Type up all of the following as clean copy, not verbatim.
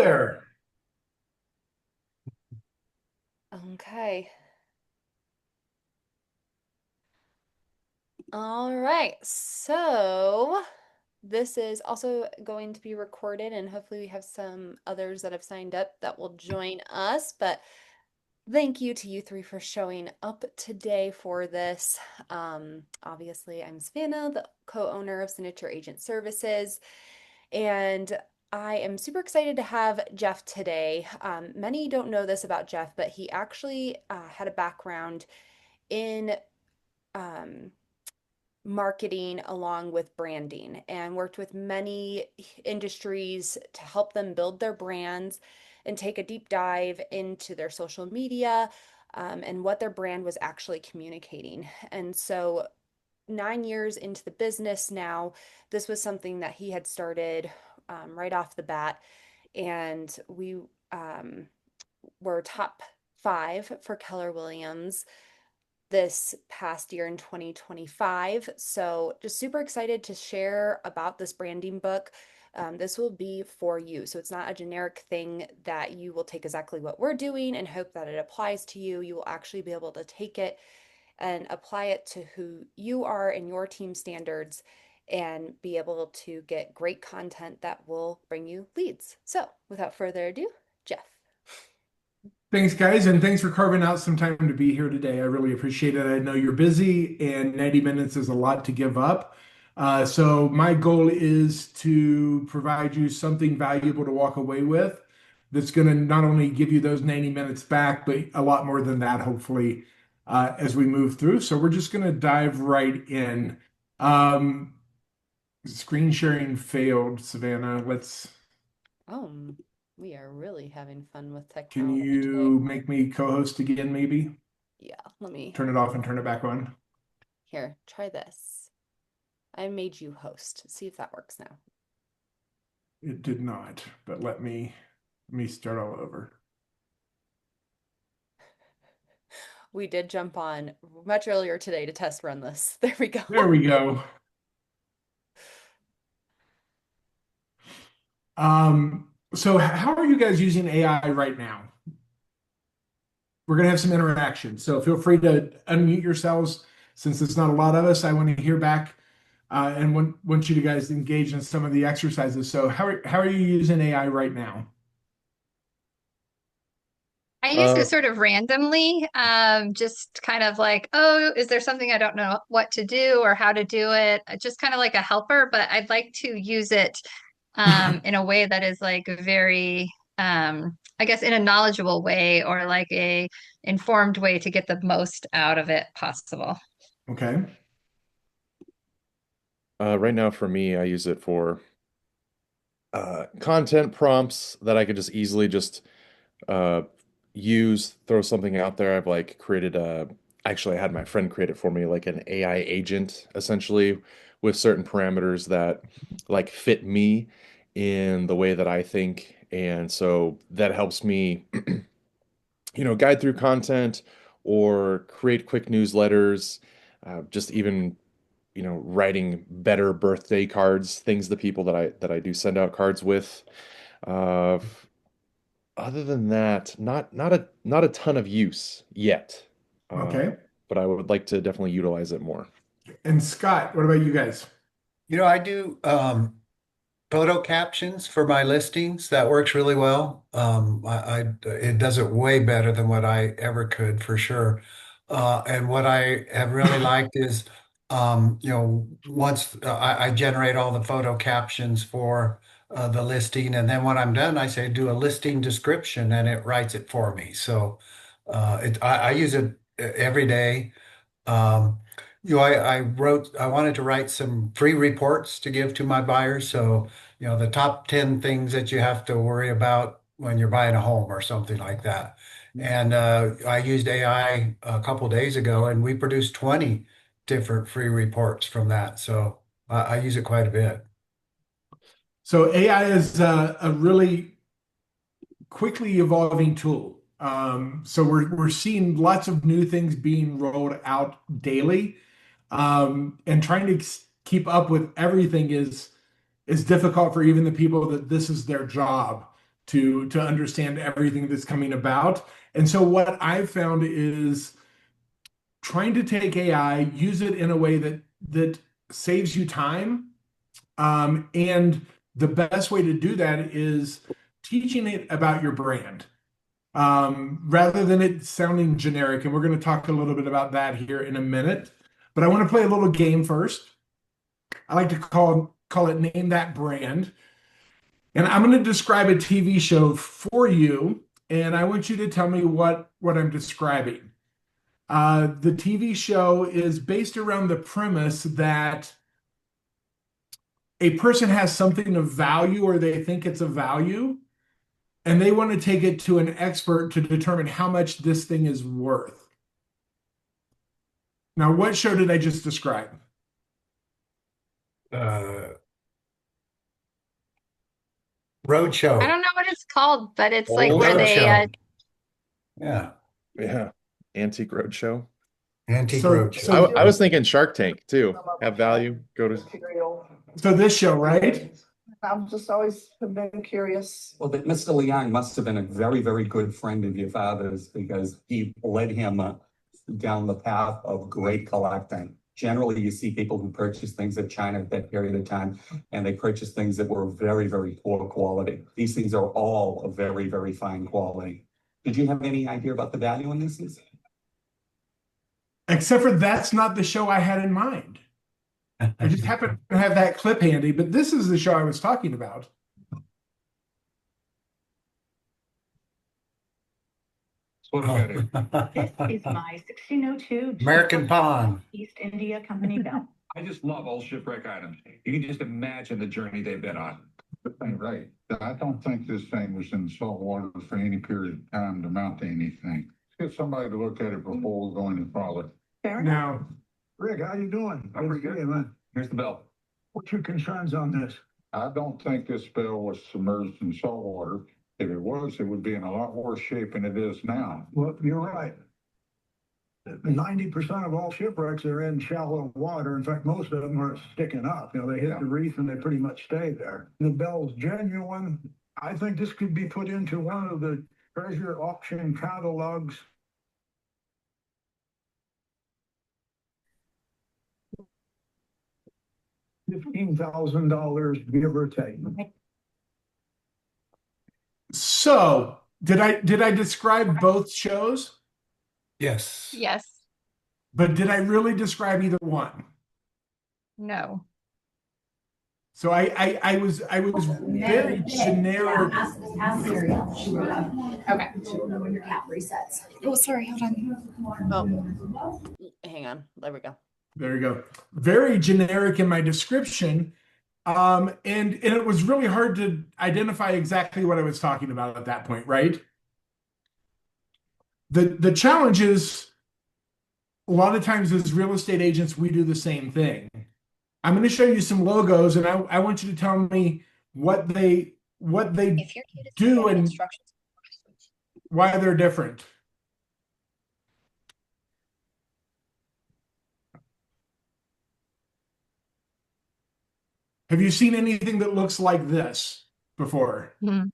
there. Okay. All right. So this is also going to be recorded, and hopefully we have some others that have signed up that will join us. But thank you to you three for showing up today for this. Obviously, I'm Savannah, the co-owner of Signature Agent Services, and I am super excited to have Jeff today. Many don't know this about Jeff, but he actually had a background in um, marketing along with branding and worked with many industries to help them build their brands and take a deep dive into their social media and what their brand was actually communicating. And so 9 years into the business now, this was something that he had started right off the bat. And we um, were top five for Keller Williams this past year in 2025. So, just super excited to share about this branding book. This will be for you. So, it's not a generic thing that you will take exactly what we're doing and hope that it applies to you. You will actually be able to take it and apply it to who you are and your team standards and be able to get great content that will bring you leads. So, without further ado, Jeff. Thanks, guys, and thanks for carving out some time to be here today. I really appreciate it. I know you're busy, and 90 minutes is a lot to give up. So my goal is to provide you something valuable to walk away with that's going to not only give you those 90 minutes back, but a lot more than that, hopefully, as we move through. So we're just going to dive right in. Um, Screen sharing failed, Savannah. Oh, we are really having fun with Can technology today. you make me co-host again, maybe? Yeah, let me Turn it off and turn it back on. here, try this. I made you host. See if that works now. It did not, but let me start all over. We did jump on much earlier today to test run this. There we go. There we go. So how are you guys using AI right now? We're gonna have some interaction, so feel free to unmute yourselves. Since it's not a lot of us, I want to hear back and want you to guys engage in some of the exercises. So how are you using AI right now? I use Uh, it sort of randomly, just kind of like, oh, is there something I don't know what to do or how to do it? Just kind of like a helper, but I'd like to use it in a way that is like very, I guess, in a knowledgeable way or like a informed way to get the most out of it possible. Okay. right now for me, I use it for content prompts that I could just easily just uh, use, throw something out there. I've like created actually I had my friend create it for me, like an AI agent essentially with certain parameters that like fit me in the way that I think. And so that helps me, guide through content or create quick newsletters, just even writing better birthday cards, things the people that I do send out cards with. Uh, Other than that, not a ton of use yet. Uh, Okay. but I would like to definitely utilize it more. And Scott, what about you guys? I do photo captions for my listings. That works really well. It does it way better than what I ever could for sure. And what I have really liked is, once I generate all the photo captions for the listing, and then when I'm done, I say do a listing description, and it writes it for me. So I use it every day. Um, I wanted to write some free reports to give to my buyers. So, the top 10 things that you have to worry about when you're buying a home or something like that. And I used AI a couple days ago and we produced 20 different free reports from that. So I use it quite a bit. So AI is a really quickly evolving tool. So we're seeing lots of new things being rolled out daily, and trying to keep up with everything is difficult for even the people that this is their job. to understand everything that's coming about. And so what I've found is trying to take AI, use it in a way that saves you time. And the best way to do that is teaching it about your brand, rather than it sounding generic. And we're going to talk a little bit about that here in a minute. But I want to play a little game first. I like to call it Name That Brand. And I'm going to describe a TV show for you, and I want you to tell me what I'm describing. The TV show is based around the premise that a person has something of value, or they think it's of value, and they want to take it to an expert to determine how much this thing is worth. Now, what show did I just describe? Roadshow. I don't know what it's called, but it's like Oh, where they Roadshow. Yeah. Yeah. Antique Roadshow. Antique So, Roadshow. I was thinking Shark Tank too. Have value. Go to. so this show, right? I've just always have been curious. Well, that Mr. Liang must have been a very, very good friend of your father's because he led him down the path of great collecting. Generally, you see people who purchase things in China at that period of time, and they purchase things that were very, very poor quality. These things are all of very, very fine quality. Did you have any idea about the value in these things? Except for that's not the show I had in mind. I just happen to have that clip handy, but this is the show I was talking about. What about it? This is my 1602 American Pond. East India Company bell. I just love old shipwreck items. You can just imagine the journey they've been on. Right. I don't think this thing was in salt water for any period of time to mount to anything. Let's get somebody to look at it before we go any farther. Fair enough. Now, Rick, how you doing? I'm pretty good. Man. Here's the bell. What's your concerns on this? I don't think this bell was submerged in salt water. If it was, it would be in a lot worse shape than it is now. Well, you're right. 90% of all shipwrecks are in shallow water. In fact, most of them are sticking up. They hit the reef and they pretty much stay there. The bell's genuine. I think this could be put into one of the treasure auction catalogs. $15,000, give or take. so did I describe both shows? Yes. Yes. But did I really describe either one? No. So I was very generic. Ask Siri. She wrote up. Okay. She'll know when your cap resets. Oh, sorry, hold on. Oh, hang on. There we go. There you go. Very generic in my description. And it was really hard to identify exactly what I was talking about at that point, right? The challenge is a lot of times as real estate agents, we do the same thing. I'm going to show you some logos, and I want you to tell me what they do and why they're different. Have you seen anything that looks like this before? Hmm.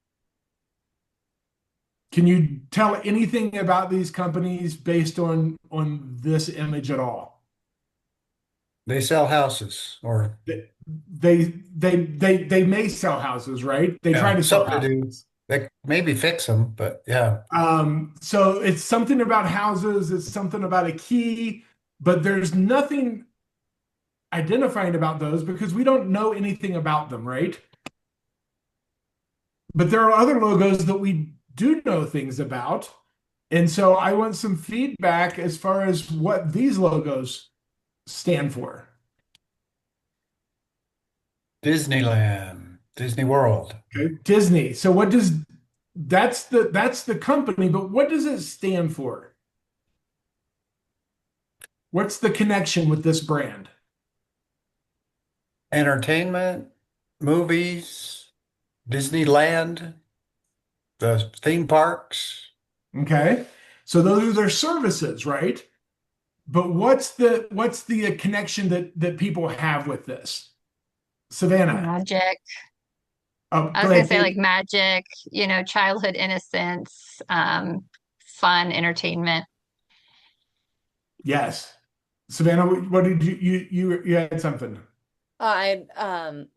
Can you tell anything about these companies based on this image at all? They sell houses, or They may sell houses, right? They try to sell something to do. houses. They maybe fix them, but yeah. So it's something about houses, it's something about a key, but there's nothing identifying about those because we don't know anything about them, right? But there are other logos that we do know things about. And so I want some feedback as far as what these logos stand for. Disneyland, Disney World. Okay, Disney. So what does that's the company, but what does it stand for? What's the connection with this brand? Entertainment, movies, Disneyland, the theme parks. Okay. So those are their services, right? But what's the connection that people have with this? Savannah. Magic. Oh, I go was gonna ahead, say like Kate. magic, childhood innocence, fun, entertainment. Yes. Savannah, what did you had something? I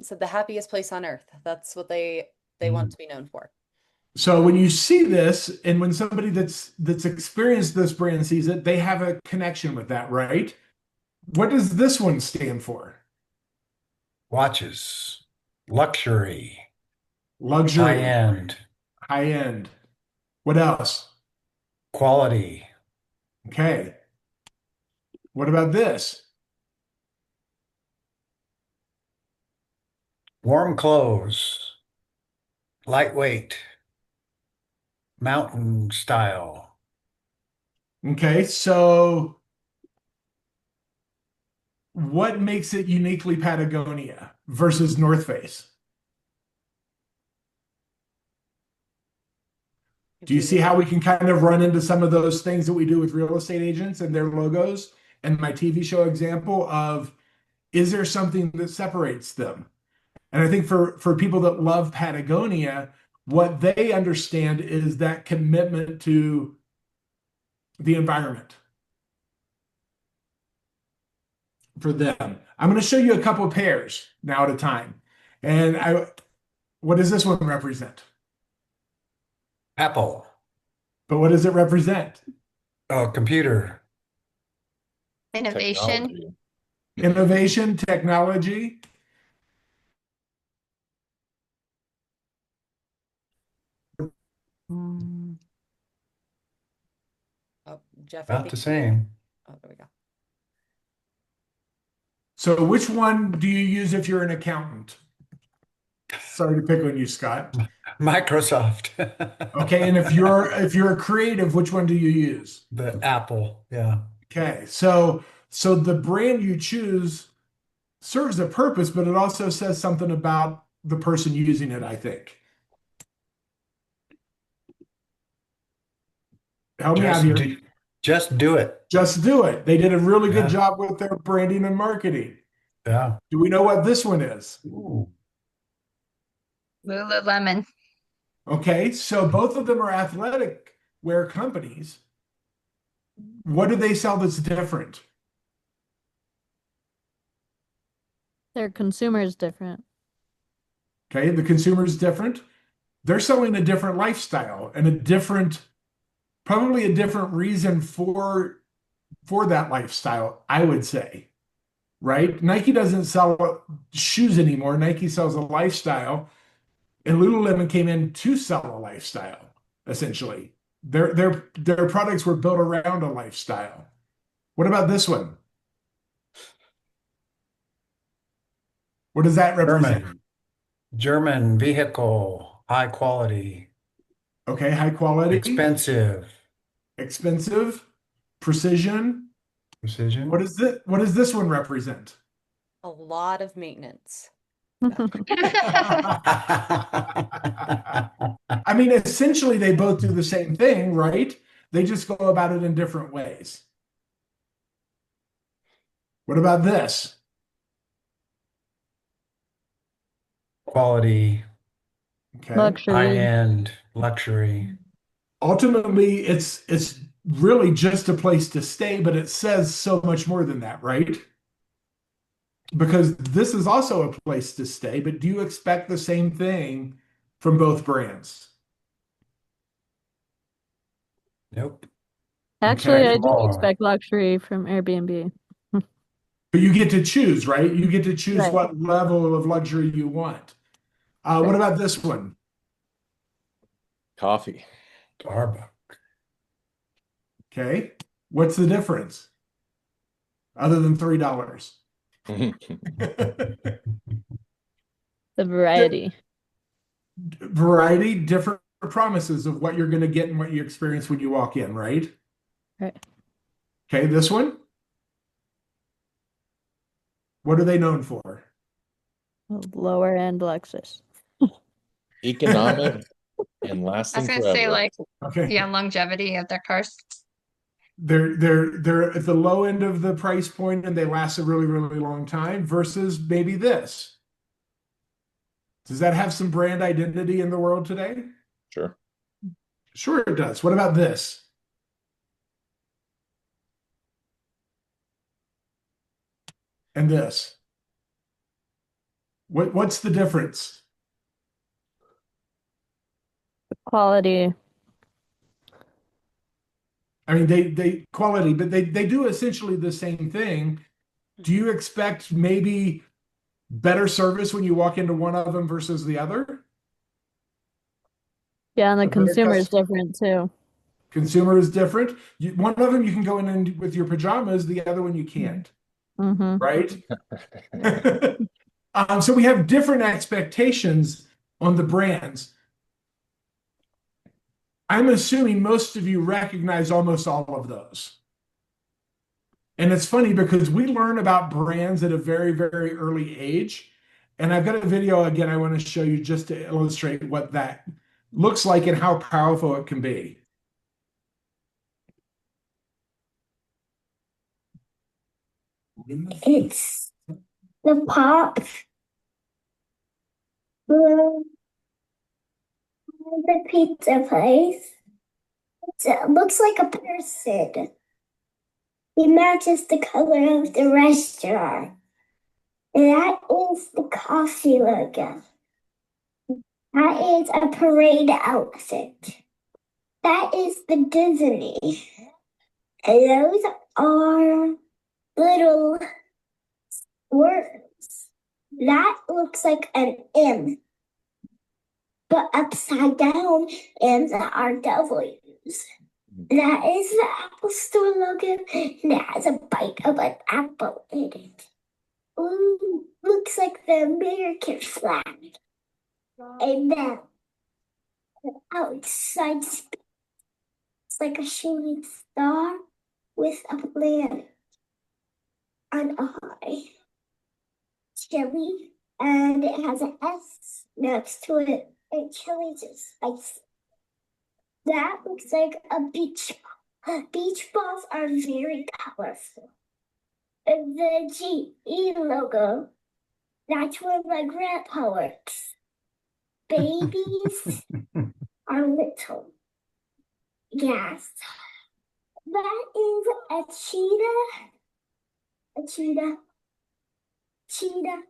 said the happiest place on earth. That's what they want to be known for. So when you see this, and when somebody that's experienced this brand sees it, they have a connection with that, right? What does this one stand for? Watches, luxury, high Luxury, end, high end. What else? quality, Okay. What about this? warm clothes, lightweight, mountain style. Okay, so what makes it uniquely Patagonia versus North Face? Do you see how we can kind of run into some of those things that we do with real estate agents and their logos and my TV show example of is there something that separates them? And I think for people that love Patagonia, what they understand is that commitment to the environment for them. I'm going to show you a couple of pairs now at a time. And what does this one represent? Apple, But what does it represent? computer, Innovation. Technology. Innovation, technology. Oh, Jeff, I about think the same. oh, there we go. So which one do you use if you're an accountant? Sorry to pick on you, Scott. Microsoft. Okay, and if you're a creative, which one do you use? The Apple, yeah. Okay, so the brand you choose serves a purpose, but it also says something about the person using it, I think. Help me out Just here. just do it. Just do it. They did a really good Yeah. job with their branding and marketing. Yeah. Do we know what this one is? Ooh. Lululemon. Okay, so both of them are athletic wear companies. What do they sell that's different? Their consumer is different. Okay, the consumer is different. They're selling a different lifestyle and probably a different reason for that lifestyle, I would say. Right? Nike doesn't sell shoes anymore. Nike sells a lifestyle, and Lululemon came in to sell a lifestyle, essentially. Their products were built around a lifestyle. What about this one? What does that represent? German vehicle, high quality, Okay, high quality, expensive, expensive, precision. precision. What does this one represent? A lot of maintenance. I mean, essentially, they both do the same thing, right? They just go about it in different ways. What about this? Quality, Okay. high Luxury. end, luxury. Ultimately, it's really just a place to stay, but it says so much more than that, right? Because this is also a place to stay, but do you expect the same thing from both brands? Nope. Actually, Okay. I do More. expect luxury from Airbnb. But you get to choose, right? You get to choose Right. what level of luxury you want. What about this one? Coffee. Starbucks. Okay. What's the difference? Other than $3. The variety. Variety, different promises of what you're going to get and what you experience when you walk in, right? Right. Okay, this one. What are they known for? Lower end Lexus. Economic and I was lasting gonna say forever. like Okay. yeah, longevity of their cars. They're at the low end of the price point and they last a really, really long time versus maybe this. Does that have some brand identity in the world today? Sure. Sure it does. What about this? And this? What's the difference? Quality. I mean, they quality, but they do essentially the same thing. Do you expect maybe better service when you walk into one of them versus the other? Yeah, and the A better consumer is customer different too. consumer is different. One of them you can go in and with your pajamas, the other one you can't, Mm-hmm. right? So we have different expectations on the brands. I'm assuming most of you recognize almost all of those. And it's funny because we learn about brands at a very, very early age. And I've got a video again I want to show you just to illustrate what that looks like and how powerful it can be. It's the the pizza place. It looks like a person. It matches the color of the restaurant. And that is the coffee logo. That is a parade outfit. That is the Disney. And those are little words. That looks like an M. But upside down M's are W's. That is the Apple Store logo, and it has a bite of an apple in it. Ooh, looks like the American flag. And then outside, it's like a shooting star with a planet, an eye, chili, and it has an S next to it. And chili's is spicy. That looks like a beach ball. Beach balls are very colorful. And the GE logo, that's where my grandpa works. Babies are little. Yes. That is a cheetah. A cheetah. Cheetah.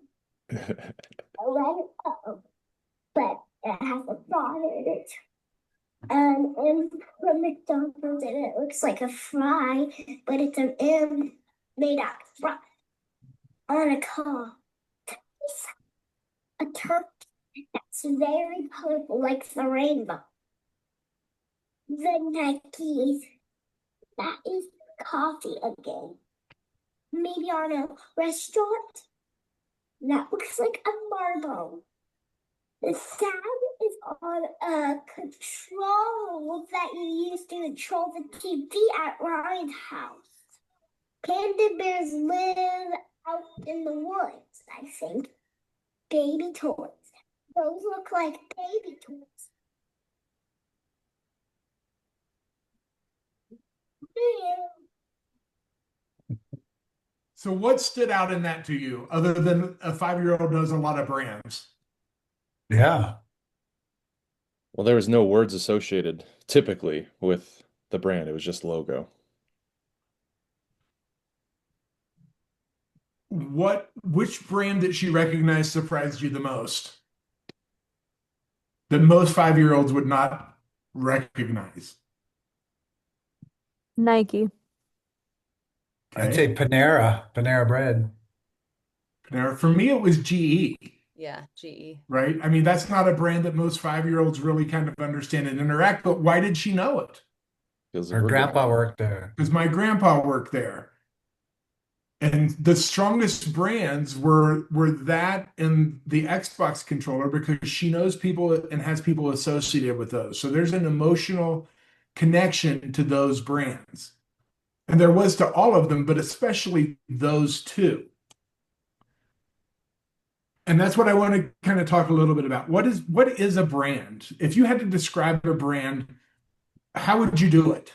But it has a thought in it. And from McDonald's, and it looks like a fry, but it's an M made out of fry on a car. A turkey that's very colorful, like the rainbow. The Nikes, that is coffee again. Maybe on a restaurant. That looks like a marble. The sound is on a control that you use to control the TV at Ryan's house. Panda bears live out in the woods, I think. Baby toys. Those look like baby toys. So what stood out in that to you, other than a 5-year-old knows a lot of brands? Yeah. Well, there was no words associated typically with the brand. It was just logo. Which brand that she recognized surprised you the most? That most 5-year-olds would not recognize. Nike. I'd say Panera Bread. Panera. For me, it was GE. Yeah, GE. Right? I mean, that's not a brand that most 5-year-olds really kind of understand and interact, but why did she know it? Her grandpa worked there. Because my grandpa worked there. And the strongest brands were that and the Xbox controller because she knows people and has people associated with those. So there's an emotional connection to those brands. And there was to all of them, but especially those two. And that's what I want to kind of talk a little bit about. What is a brand? If you had to describe a brand, how would you do it?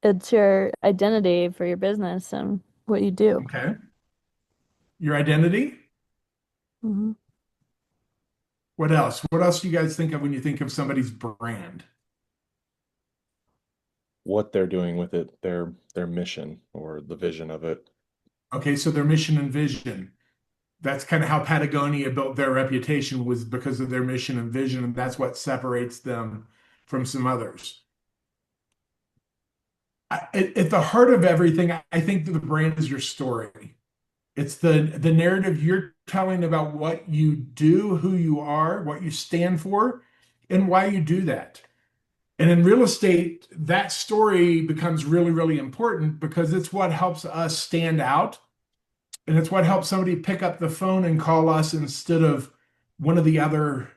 It's your identity for your business and what you do. Okay. Your identity. Mm-hmm. What else? What else do you guys think of when you think of somebody's brand? What they're doing with it, their mission or the vision of it. Okay, so their mission and vision. That's kind of how Patagonia built their reputation, was because of their mission and vision, and that's what separates them from some others. At the heart of everything, I think that the brand is your story. It's the narrative you're telling about what you do, who you are, what you stand for, and why you do that. And in real estate, that story becomes really, really important because it's what helps us stand out. And it's what helps somebody pick up the phone and call us instead of one of the other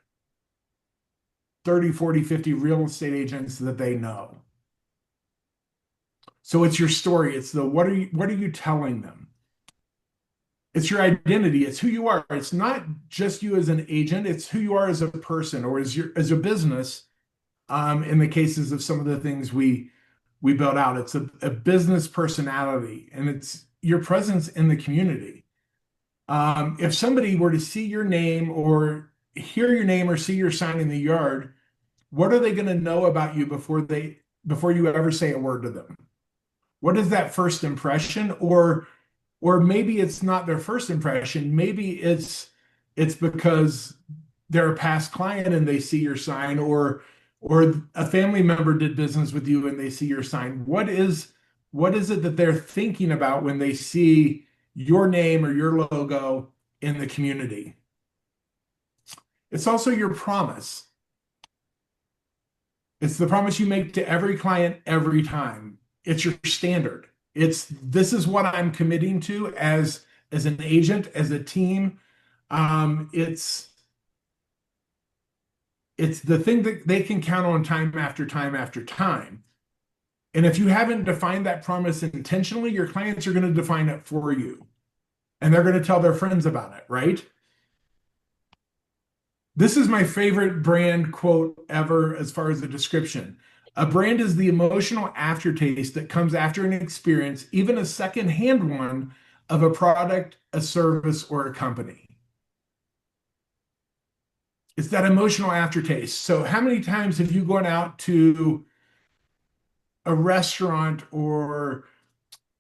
30, 40, 50 real estate agents that they know. So it's your story. It's the what are you telling them? It's your identity. It's who you are. It's not just you as an agent, it's who you are as a person or as a business. In the cases of some of the things we built out, it's a business personality, and it's your presence in the community. If somebody were to see your name or hear your name or see your sign in the yard, what are they going to know about you before you ever say a word to them? What is that first impression? Or maybe it's not their first impression. Maybe it's because they're a past client and they see your sign, or a family member did business with you and they see your sign. What is it that they're thinking about when they see your name or your logo in the community? It's also your promise. It's the promise you make to every client every time. It's your standard. This is what I'm committing to as an agent, as a team. It's the thing that they can count on time after time after time. And if you haven't defined that promise intentionally, your clients are going to define it for you. And they're going to tell their friends about it, right? This is my favorite brand quote ever as far as the description. A brand is the emotional aftertaste that comes after an experience, even a secondhand one, of a product, a service, or a company. It's that emotional aftertaste. So how many times have you gone out to a restaurant or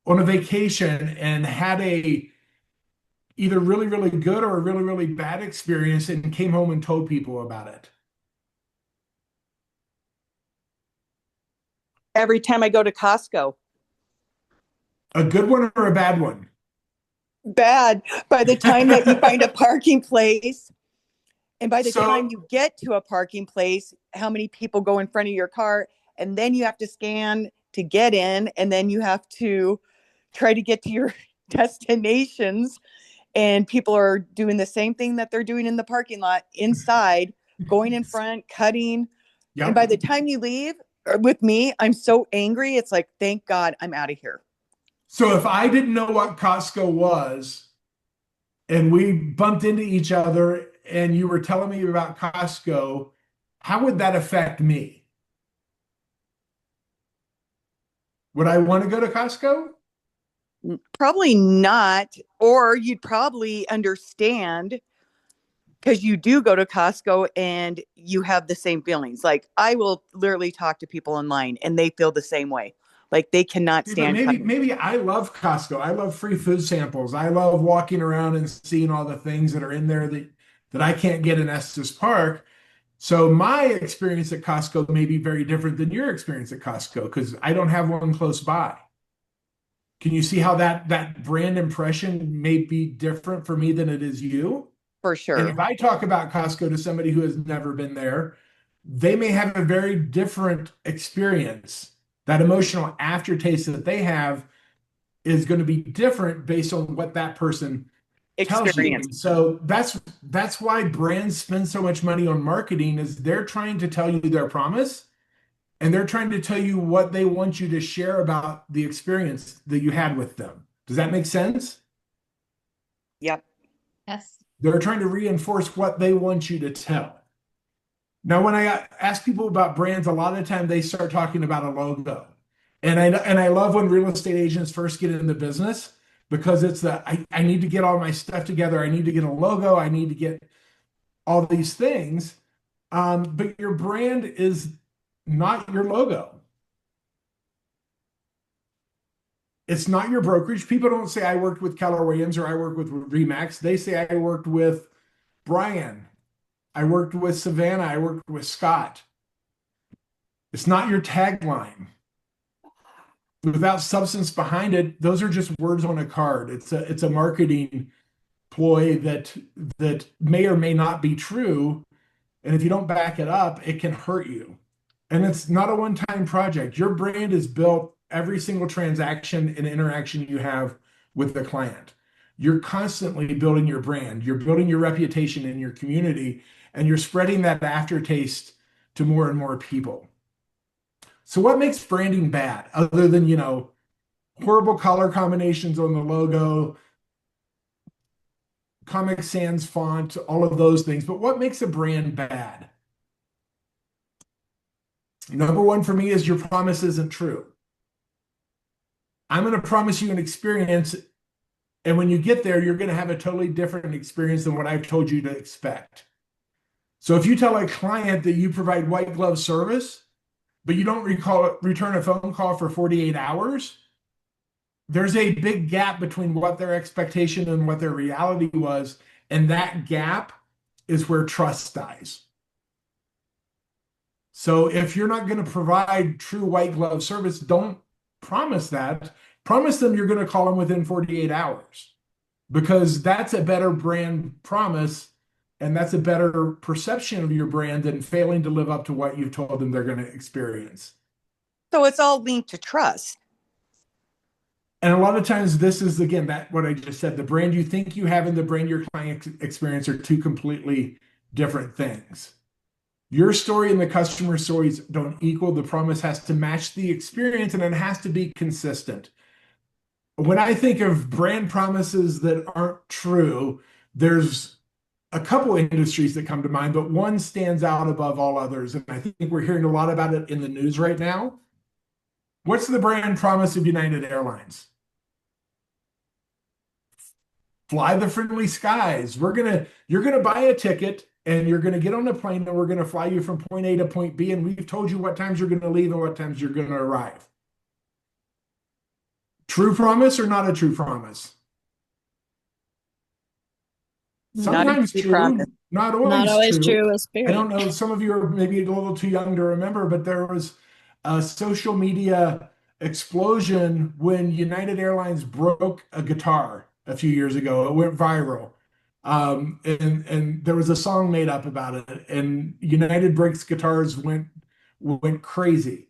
on a vacation and had a either really, really good or a really, really bad experience and came home and told people about it? Every time I go to Costco. A good one or a bad one? Bad. By the time that you find a parking place, and by the time you get to a parking place, how many people go in front of your car, and then you have to scan to get in, and then you have to try to get to your destinations, and people are doing the same thing that they're doing in the parking lot inside, going in front, cutting. Yep. And by the time you leave with me, I'm so angry. It's like, thank God I'm out of here. So if I didn't know what Costco was and we bumped into each other and you were telling me about Costco, how would that affect me? Would I want to go to Costco? Probably not. Or you'd probably understand, because you do go to Costco and you have the same feelings. Like, I will literally talk to people online and they feel the same way. Like, they cannot stand. Maybe I love Costco. I love free food samples. I love walking around and seeing all the things that are in there that I can't get in Estes Park. So my experience at Costco may be very different than your experience at Costco because I don't have one close by. Can you see how that brand impression may be different for me than it is you? For sure. And if I talk about Costco to somebody who has never been there, they may have a very different experience. That emotional aftertaste that they have is going to be different based on what that person tells you. And so that's why brands spend so much money on marketing, is they're trying to tell you their promise and they're trying to tell you what they want you to share about the experience that you had with them. Does that make sense? Yep. Yes. They're trying to reinforce what they want you to tell. Now, when I ask people about brands, a lot of the time they start talking about a logo. And I love when real estate agents first get into business, because it's I need to get all my stuff together. I need to get a logo. I need to get all these things. But your brand is not your logo. It's not your brokerage. People don't say I worked with Keller Williams or I worked with Remax. They say I worked with Brian. I worked with Savannah. I worked with Scott. It's not your tagline. Without substance behind it, those are just words on a card. It's a marketing ploy that may or may not be true. And if you don't back it up, it can hurt you. And it's not a one-time project. Your brand is built every single transaction and interaction you have with the client. You're constantly building your brand. You're building your reputation in your community, and you're spreading that aftertaste to more and more people. So what makes branding bad other than, horrible color combinations on the logo, Comic Sans font, all of those things. But what makes a brand bad? Number one for me is your promise isn't true. I'm going to promise you an experience, and when you get there, you're going to have a totally different experience than what I've told you to expect. So if you tell a client that you provide white glove service, but you don't return a phone call for 48 hours, there's a big gap between what their expectation and what their reality was. And that gap is where trust dies. So if you're not going to provide true white glove service, don't promise that. Promise them you're going to call them within 48 hours, because that's a better brand promise. And that's a better perception of your brand than failing to live up to what you've told them they're going to experience. So it's all linked to trust. And a lot of times this is, again, that what I just said, the brand you think you have and the brand your client experience are two completely different things. Your story and the customer stories don't equal. The promise has to match the experience, and it has to be consistent. When I think of brand promises that aren't true, there's a couple industries that come to mind, but one stands out above all others. And I think we're hearing a lot about it in the news right now. What's the brand promise of United Airlines? Fly the friendly skies. You're gonna buy a ticket and you're gonna get on a plane and we're gonna fly you from point A to point B, and we've told you what times you're gonna leave and what times you're gonna arrive. True promise or not a true promise? Sometimes true, not always true. I don't know, some of you are maybe a little too young to remember, but there was a social media explosion when United Airlines broke a guitar a few years ago. It went viral. And there was a song made up about it, and United Breaks guitars went crazy.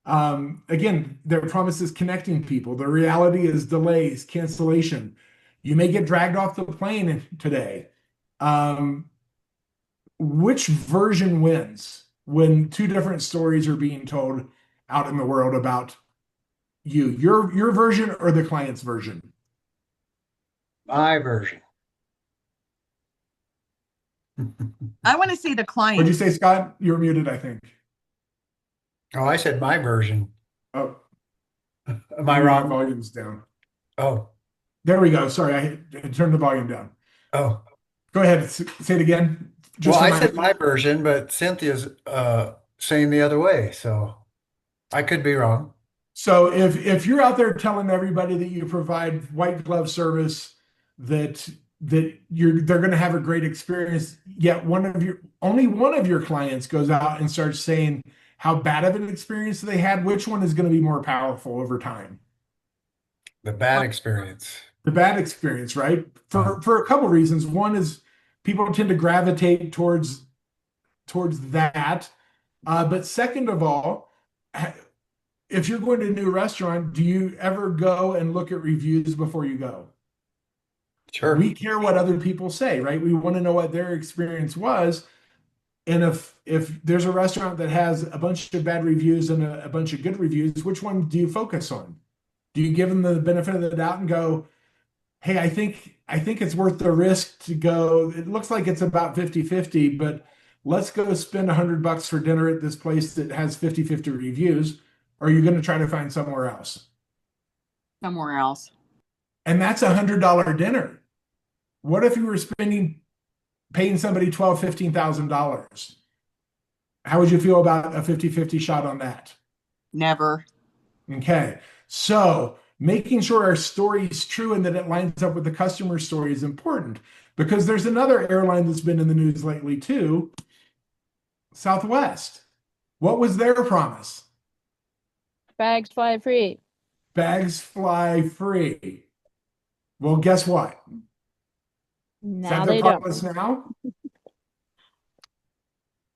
Again, their promise is connecting people. The reality is delays, cancellation. You may get dragged off the plane today. Which version wins when two different stories are being told out in the world about you? Your version or the client's version? My version. I want to see the client. What'd you say, Scott? You were muted, I think. Oh, I said my version. Oh, am I wrong? My volume's down. Oh, there we go. Sorry, I turned the volume down. Oh, go ahead. Say it again. Well, I said my version, but Cynthia's saying the other way, so I could be wrong. So if you're out there telling everybody that you provide white glove service, that they're going to have a great experience, yet only one of your clients goes out and starts saying how bad of an experience they had, which one is going to be more powerful over time? The bad experience. The bad experience, right? For a couple reasons. One is people tend to gravitate towards that. But second of all, if you're going to a new restaurant, do you ever go and look at reviews before you go? Sure. We care what other people say, right? We want to know what their experience was. And if there's a restaurant that has a bunch of bad reviews and a bunch of good reviews, which one do you focus on? Do you give them the benefit of the doubt and go, hey, I think it's worth the risk to go. It looks like it's about 50-50, but let's go spend $100 for dinner at this place that has 50-50 reviews. Or are you going to try to find somewhere else? Somewhere else. and that's $100 dinner. What if you were paying somebody $12,000, $15,000? How would you feel about a 50-50 shot on that? Never. Okay. So making sure our story is true and that it lines up with the customer story is important, because there's another airline that's been in the news lately too, Southwest. What was their promise? Bags fly free. Bags fly free. Well, guess what? Is that Now their they don't. promise now?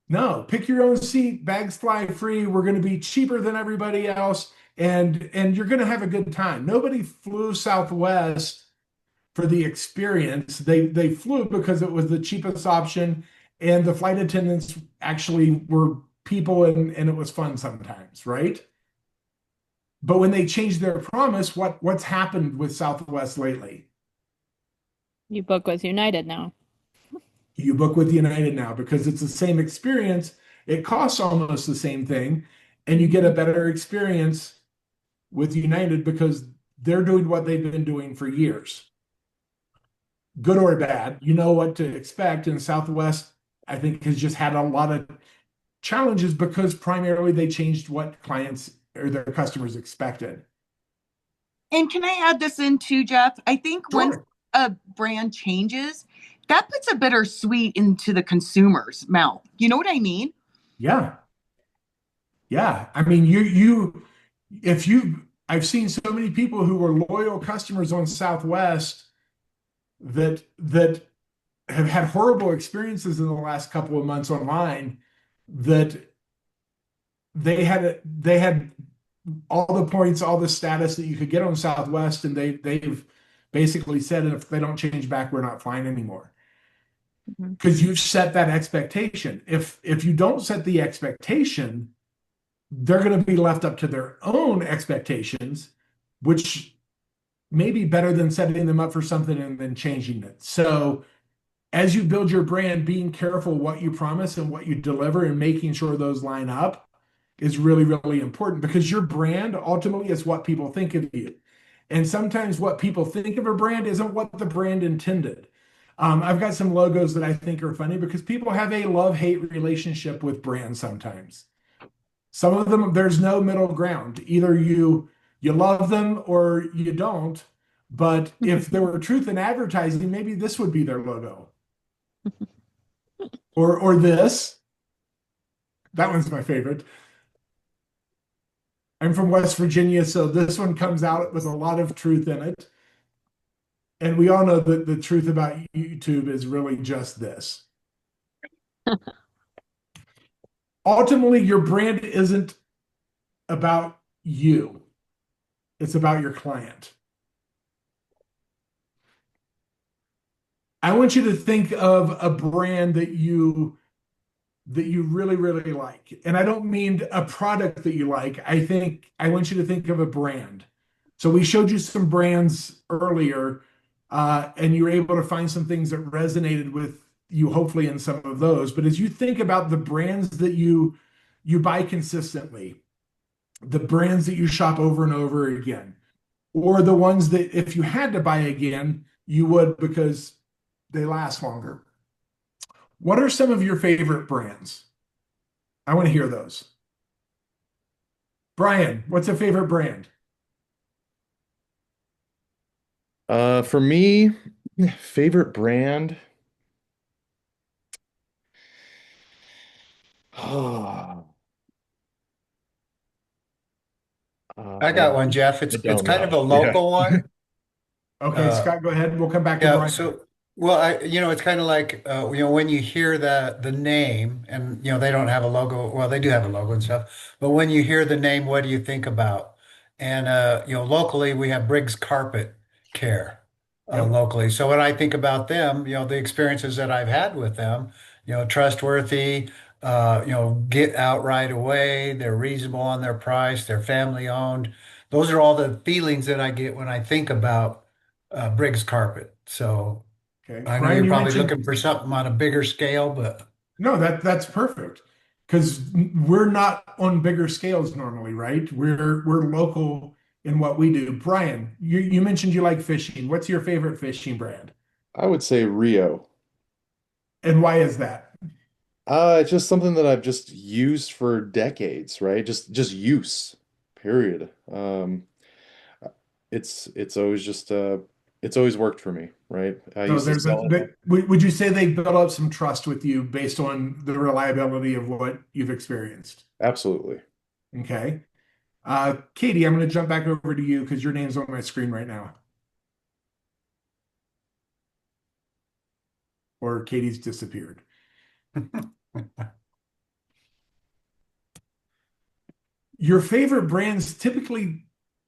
No, pick your own seat, bags fly free. We're going to be cheaper than everybody else, and you're going to have a good time. Nobody flew Southwest for the experience. They flew because it was the cheapest option, and the flight attendants actually were people, and it was fun sometimes, right? But when they changed their promise, what's happened with Southwest lately? You book with United now. You book with United now because it's the same experience. It costs almost the same thing, and you get a better experience with United because they're doing what they've been doing for years. Good or bad, you know what to expect. And Southwest, I think, has just had a lot of challenges because primarily they changed what clients or their customers expected. And can I add this in too, Jeff? I think once Sure. a brand changes, that puts a bittersweet into the consumer's mouth. You know what I mean? Yeah. Yeah. I mean, I've seen so many people who were loyal customers on Southwest that have had horrible experiences in the last couple of months online, that they had all the points, all the status that you could get on Southwest, and they've basically said if they don't change back, we're not flying anymore. Because you've set that expectation. If you don't set the expectation, they're going to be left up to their own expectations, which may be better than setting them up for something and then changing it. So as you build your brand, being careful what you promise and what you deliver and making sure those line up is really, really important, because your brand ultimately is what people think of you. And sometimes what people think of a brand isn't what the brand intended. I've got some logos that I think are funny because people have a love-hate relationship with brands sometimes. Some of them, there's no middle ground. Either you love them or you don't. But if there were truth in advertising, maybe this would be their logo. Or this. That one's my favorite. I'm from West Virginia, so this one comes out with a lot of truth in it. And we all know that the truth about YouTube is really just this. Ultimately, your brand isn't about you. It's about your client. I want you to think of a brand that you really, really like. And I don't mean a product that you like. I want you to think of a brand. So we showed you some brands earlier, and you were able to find some things that resonated with you, hopefully in some of those. But as you think about the brands that you buy consistently, the brands that you shop over and over again, or the ones that if you had to buy again, you would because they last longer. What are some of your favorite brands? I want to hear those. Brian, what's a favorite brand? For me, favorite brand. Oh, I got one, Jeff. I It's don't kind of a know. Yeah. local one. Okay, Scott, go ahead. We'll come back to Yeah, Brian. so well, it's kind of like when you hear the name, and they don't have a logo. Well, they do have a logo and stuff, but when you hear the name, what do you think about? And locally we have Briggs Carpet Care Yep. locally. So when I think about them, the experiences that I've had with them, trustworthy, get out right away. They're reasonable on their price. They're family owned. Those are all the feelings that I get when I think about Briggs Carpet. So Okay, I know Brian, you're you probably mentioned looking for something on a bigger scale, but no, that's perfect because we're not on bigger scales normally, right? We're local in what we do. Brian, you mentioned you like fishing. What's your favorite fishing brand? I would say Rio. And why is that? It's just something that I've just used for decades, right? Just use, period. It's always just it's always worked for me, right? I So used to there's a, sell it. would you say they built up some trust with you based on the reliability of what you've experienced? Absolutely. Okay. Katie, I'm going to jump back over to you because your name's on my screen right now. Or Katie's disappeared. Your favorite brands typically,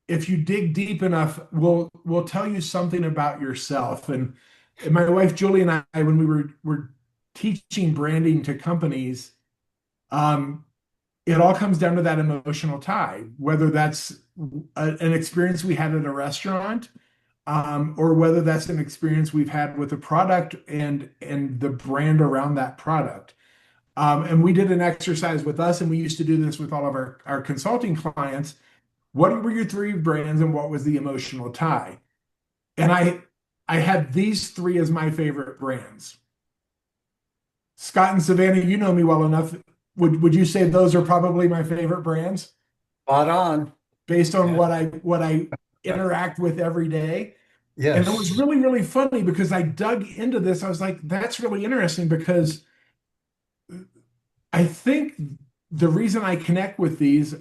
if you dig deep enough, will tell you something about yourself. And my wife Julie and I, when we were teaching branding to companies, um, it all comes down to that emotional tie, whether that's an experience we had at a restaurant, or whether that's an experience we've had with a product and the brand around that product. And we did an exercise with us, and we used to do this with all of our consulting clients. What were your three brands and what was the emotional tie? And I had these three as my favorite brands. Scott and Savannah, you know me well enough. Would you say those are probably my favorite brands Spot on. based on Yeah. what I interact with every day? And it was Yes. really, really funny because I dug into this. I was like, that's really interesting because I think the reason I connect with these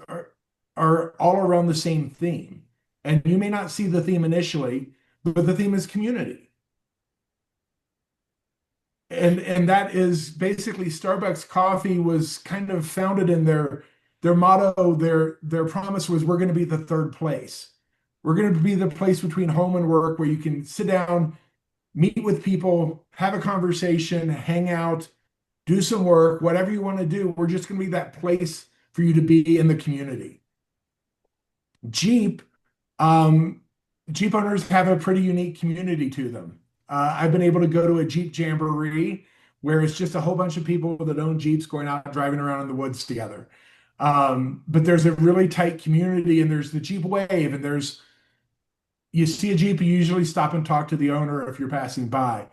are all around the same theme. And you may not see the theme initially, but the theme is community. And that is basically Starbucks coffee was kind of founded in their motto, their promise was we're going to be the third place. We're going to be the place between home and work where you can sit down, meet with people, have a conversation, hang out, do some work, whatever you want to do. We're just going to be that place for you to be in the community. Jeep, um, Jeep owners have a pretty unique community to them. I've been able to go to a Jeep jamboree where it's just a whole bunch of people that own Jeeps going out driving around in the woods together. But there's a really tight community, and there's the Jeep Wave, and you see a Jeep, you usually stop and talk to the owner if you're passing by.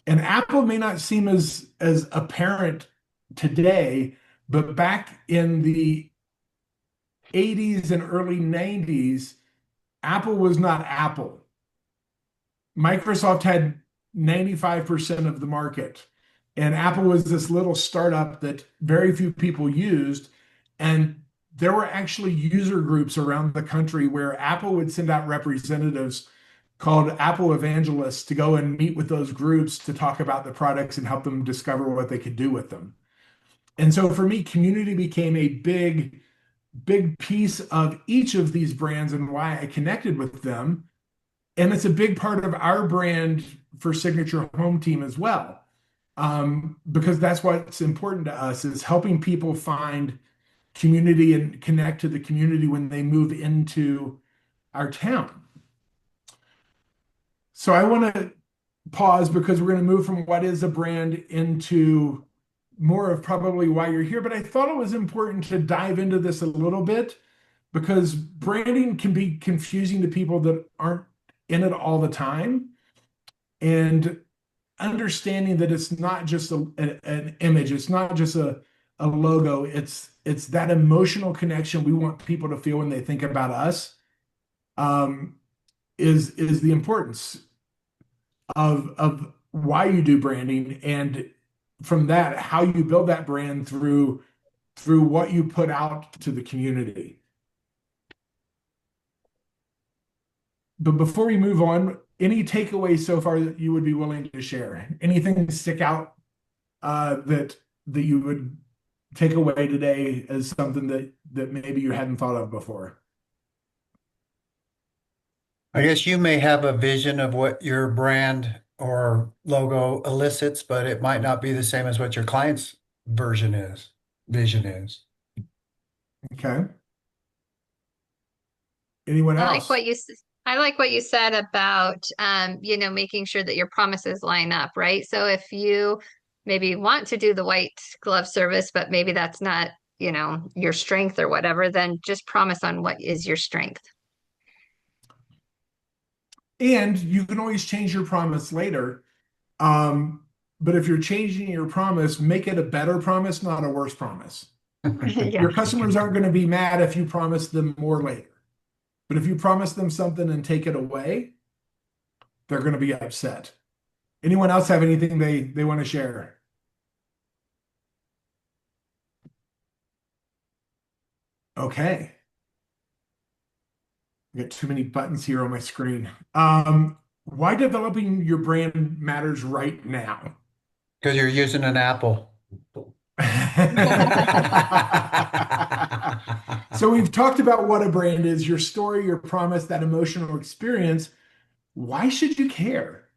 And Apple may not seem as apparent today, but back in the 80s and early 90s, Apple was not Apple. Microsoft had 95% of the market, and Apple was this little startup that very few people used. And there were actually user groups around the country where Apple would send out representatives called Apple evangelists to go and meet with those groups to talk about the products and help them discover what they could do with them. And so for me, community became a big piece of each of these brands and why I connected with them. And it's a big part of our brand for Signature Home Team as well. Because that's what's important to us is helping people find community and connect to the community when they move into our town. So I want to pause because we're going to move from what is a brand into more of probably why you're here. But I thought it was important to dive into this a little bit because branding can be confusing to people that aren't in it all the time. And understanding that it's not just an image, it's not just a logo, it's that emotional connection we want people to feel when they think about us, is the importance of why you do branding, and from that how you build that brand through what you put out to the community. But before we move on, any takeaways so far that you would be willing to share? Anything stick out that you would take away today as something that maybe you hadn't thought of before? I guess you may have a vision of what your brand or logo elicits, but it might not be the same as what your client's vision is. Okay. Anyone else? I like what you said about making sure that your promises line up, right? So if you maybe want to do the white glove service, but maybe that's not, your strength or whatever, then just promise on what is your strength. And you can always change your promise later. But if you're changing your promise, make it a better promise, not a worse promise. Yeah. Your customers aren't going to be mad if you promise them more later. But if you promise them something and take it away, they're going to be upset. Anyone else have anything they want to share? Okay. I got too many buttons here on my screen. Why developing your brand matters right now? Because you're using an Apple. So we've talked about what a brand is, your story, your promise, that emotional experience. Why should you care?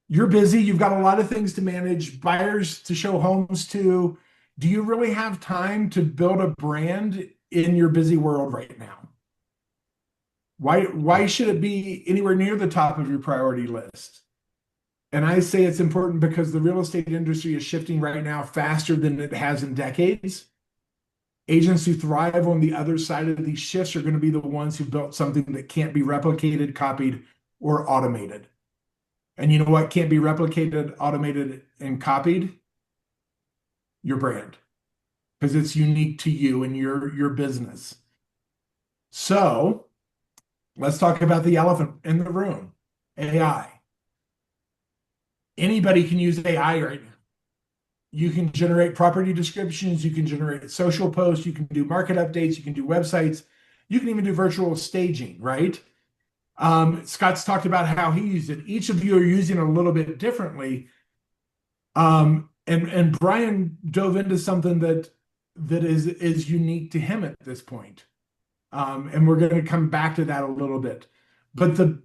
You're busy, you've got a lot of things to manage, buyers to show homes to. Do you really have time to build a brand in your busy world right now? Why should it be anywhere near the top of your priority list? And I say it's important because the real estate industry is shifting right now faster than it has in decades. Agents who thrive on the other side of these shifts are going to be the ones who built something that can't be replicated, copied, or automated. And you know what can't be replicated, automated, and copied? Your brand, because it's unique to you and your business. So let's talk about the elephant in the room, AI. Anybody can use AI right now. You can generate property descriptions, you can generate social posts, you can do market updates, you can do websites, you can even do virtual staging, right? Scott's talked about how he used it. Each of you are using it a little bit differently. And Brian dove into something that is unique to him at this point. And we're going to come back to that a little bit. But the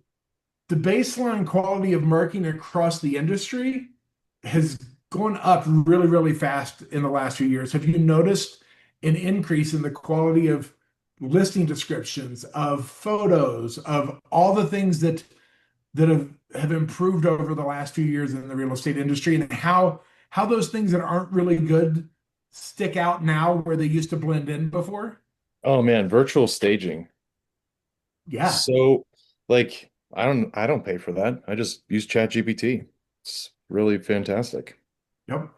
baseline quality of marketing across the industry has gone up really, really fast in the last few years. Have you noticed an increase in the quality of listing descriptions, of photos, of all the things that have improved over the last few years in the real estate industry, and how those things that aren't really good stick out now where they used to blend in before? Oh man, virtual staging. Yeah. So like I don't pay for that. I just use ChatGPT. It's really fantastic. Yep.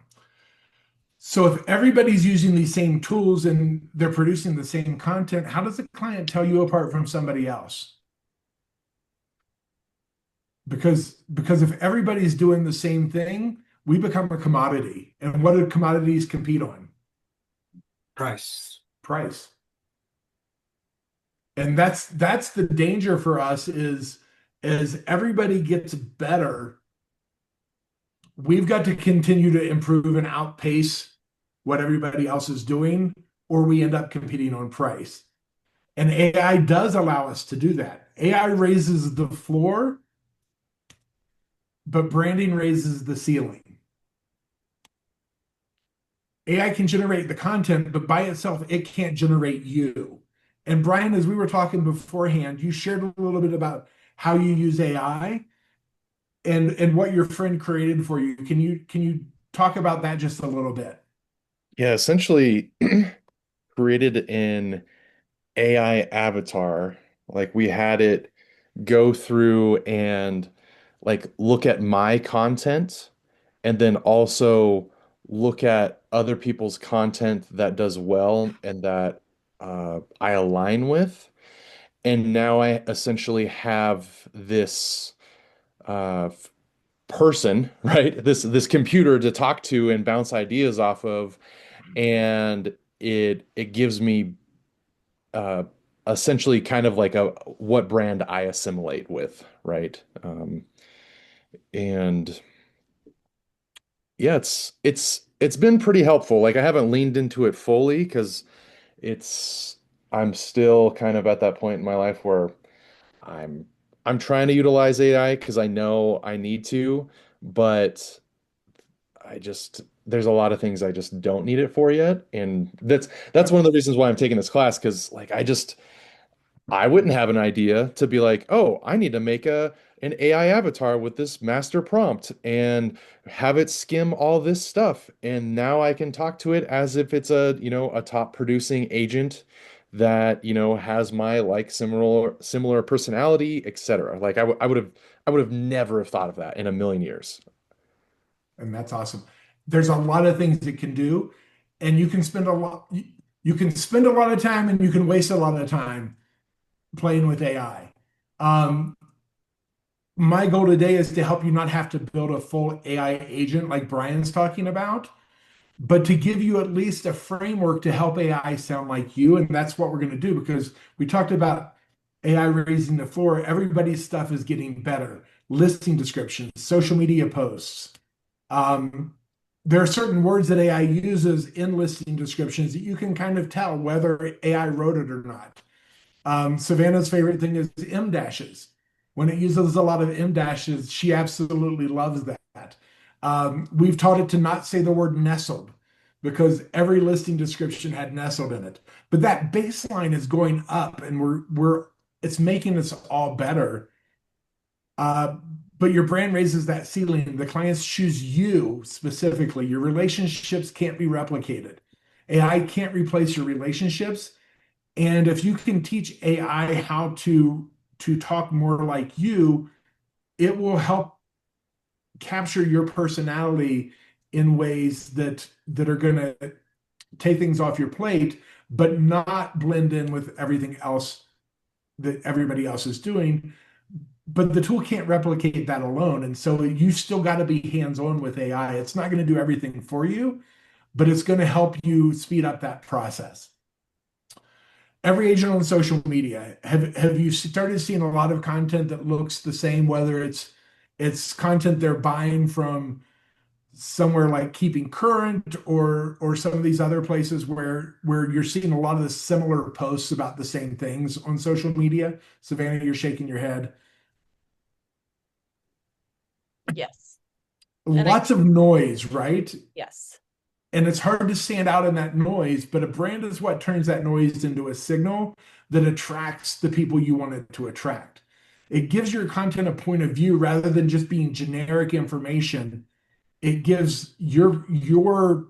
So if everybody's using these same tools and they're producing the same content, how does the client tell you apart from somebody else? Because if everybody's doing the same thing, we become a commodity. And what do commodities compete on? Price. Price. And that's the danger for us is as everybody gets better, we've got to continue to improve and outpace what everybody else is doing, or we end up competing on price. And AI does allow us to do that. AI raises the floor, but branding raises the ceiling. AI can generate the content, but by itself, it can't generate you. And Brian, as we were talking beforehand, you shared a little bit about how you use AI and what your friend created for you. Can you talk about that just a little bit? Yeah, essentially created an AI avatar. Like we had it go through and like look at my content and then also look at other people's content that does well and that I align with. And now I essentially have this person, right? This computer to talk to and bounce ideas off of, and it gives me uh, essentially kind of like a what brand I assimilate with, right? And yeah, it's been pretty helpful. Like I haven't leaned into it fully because it's I'm still kind of at that point in my life where I'm I'm trying to utilize AI because I know I need to, but I just there's a lot of things I just don't need it for yet. And that's one of the reasons why I'm taking this class because like I wouldn't have an idea to be like, oh, I need to make a an AI avatar with this master prompt and have it skim all this stuff. And now I can talk to it as if it's a, you know, a top producing agent that, has my like similar personality, etc. Like I would have never have thought of that in a million years. And that's awesome. There's a lot of things it can do, and you can spend a lot of time and you can waste a lot of time playing with AI. My goal today is to help you not have to build a full AI agent like Brian's talking about, but to give you at least a framework to help AI sound like you. And that's what we're going to do because we talked about AI raising the floor. Everybody's stuff is getting better. Listing descriptions, social media posts. Um, there are certain words that AI uses in listing descriptions that you can kind of tell whether AI wrote it or not. Savannah's favorite thing is M dashes. When it uses a lot of M dashes, she absolutely loves that. We've taught it to not say the word nestled because every listing description had nestled in it. But that baseline is going up, and we're it's making us all better. Uh, but your brand raises that ceiling. The clients choose you specifically. Your relationships can't be replicated. AI can't replace your relationships. And if you can teach AI how to talk more like you, it will help capture your personality in ways that are going to take things off your plate, but not blend in with everything else that everybody else is doing. But the tool can't replicate that alone. And so you still got to be hands-on with AI. It's not going to do everything for you, but it's going to help you speed up that process. Every agent on social media, have you started seeing a lot of content that looks the same, whether it's content they're buying from somewhere like Keeping Current or some of these other places where you're seeing a lot of the similar posts about the same things on social media? Savannah, you're shaking your head. Yes. Lots of noise, right? Yes. And it's hard to stand out in that noise, but a brand is what turns that noise into a signal that attracts the people you want it to attract. It gives your content a point of view rather than just being generic information. It gives your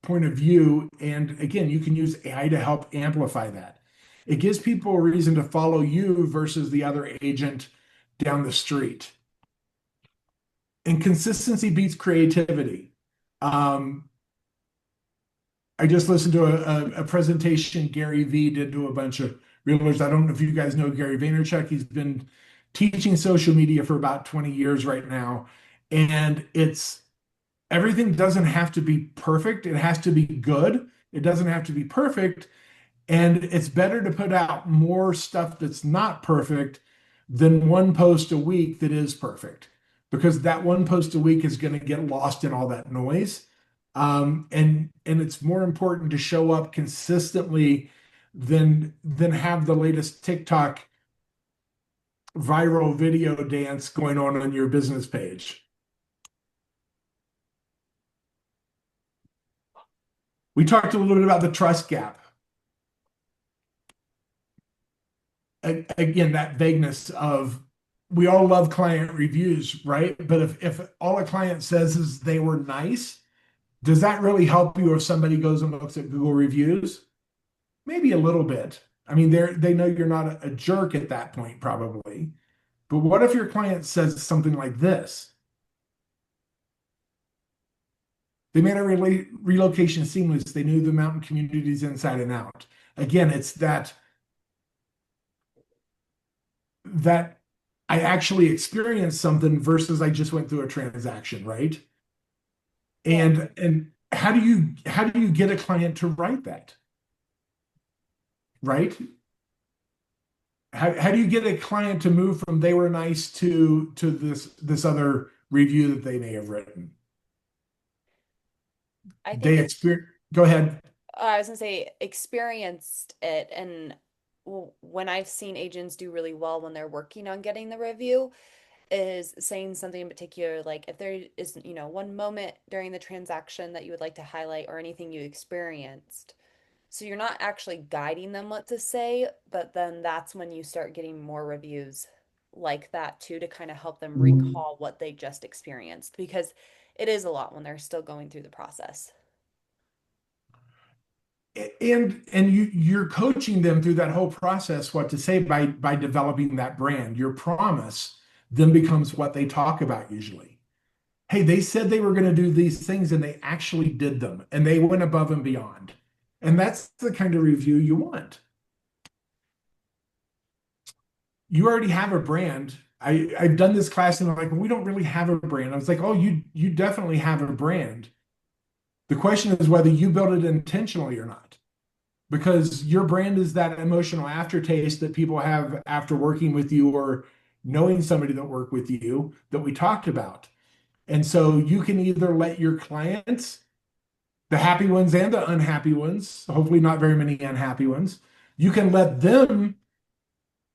point of view, and again, you can use AI to help amplify that. It gives people a reason to follow you versus the other agent down the street. And consistency beats creativity. I just listened to a presentation Gary Vee did to a bunch of realtors. I don't know if you guys know Gary Vaynerchuk. He's been teaching social media for about 20 years right now. And it's everything doesn't have to be perfect. It has to be good. It doesn't have to be perfect. And it's better to put out more stuff that's not perfect than one post a week that is perfect, because that one post a week is going to get lost in all that noise. And it's more important to show up consistently than have the latest TikTok viral video dance going on your business page. We talked a little bit about the trust gap. Again, that vagueness of we all love client reviews, right? But if all a client says is they were nice, does that really help you if somebody goes and looks at Google reviews? Maybe a little bit. I mean, they know you're not a jerk at that point, probably. But what if your client says something like this? They made a relocation seamless. They knew the mountain communities inside and out. Again, it's that I actually experienced something versus I just went through a transaction, right? And how do you get a client to write that? Right? How do you get a client to move from they were nice to this other review that they may have written? I think Go ahead. I was gonna say experienced it, and when I've seen agents do really well when they're working on getting the review, is saying something in particular, like if there is, one moment during the transaction that you would like to highlight or anything you experienced. So you're not actually guiding them what to say, but then that's when you start getting more reviews like that too, to kind of help them recall what they just experienced, because it is a lot when they're still going through the process. And you're coaching them through that whole process, what to say by developing that brand. Your promise then becomes what they talk about usually. Hey, they said they were going to do these things and they actually did them and they went above and beyond. And that's the kind of review you want. You already have a brand. I've done this class and they're like, well, we don't really have a brand. I was like, oh, you definitely have a brand. The question is whether you build it intentionally or not, because your brand is that emotional aftertaste that people have after working with you or knowing somebody that worked with you that we talked about. And so you can either let your clients, the happy ones and the unhappy ones, hopefully not very many unhappy ones, you can let them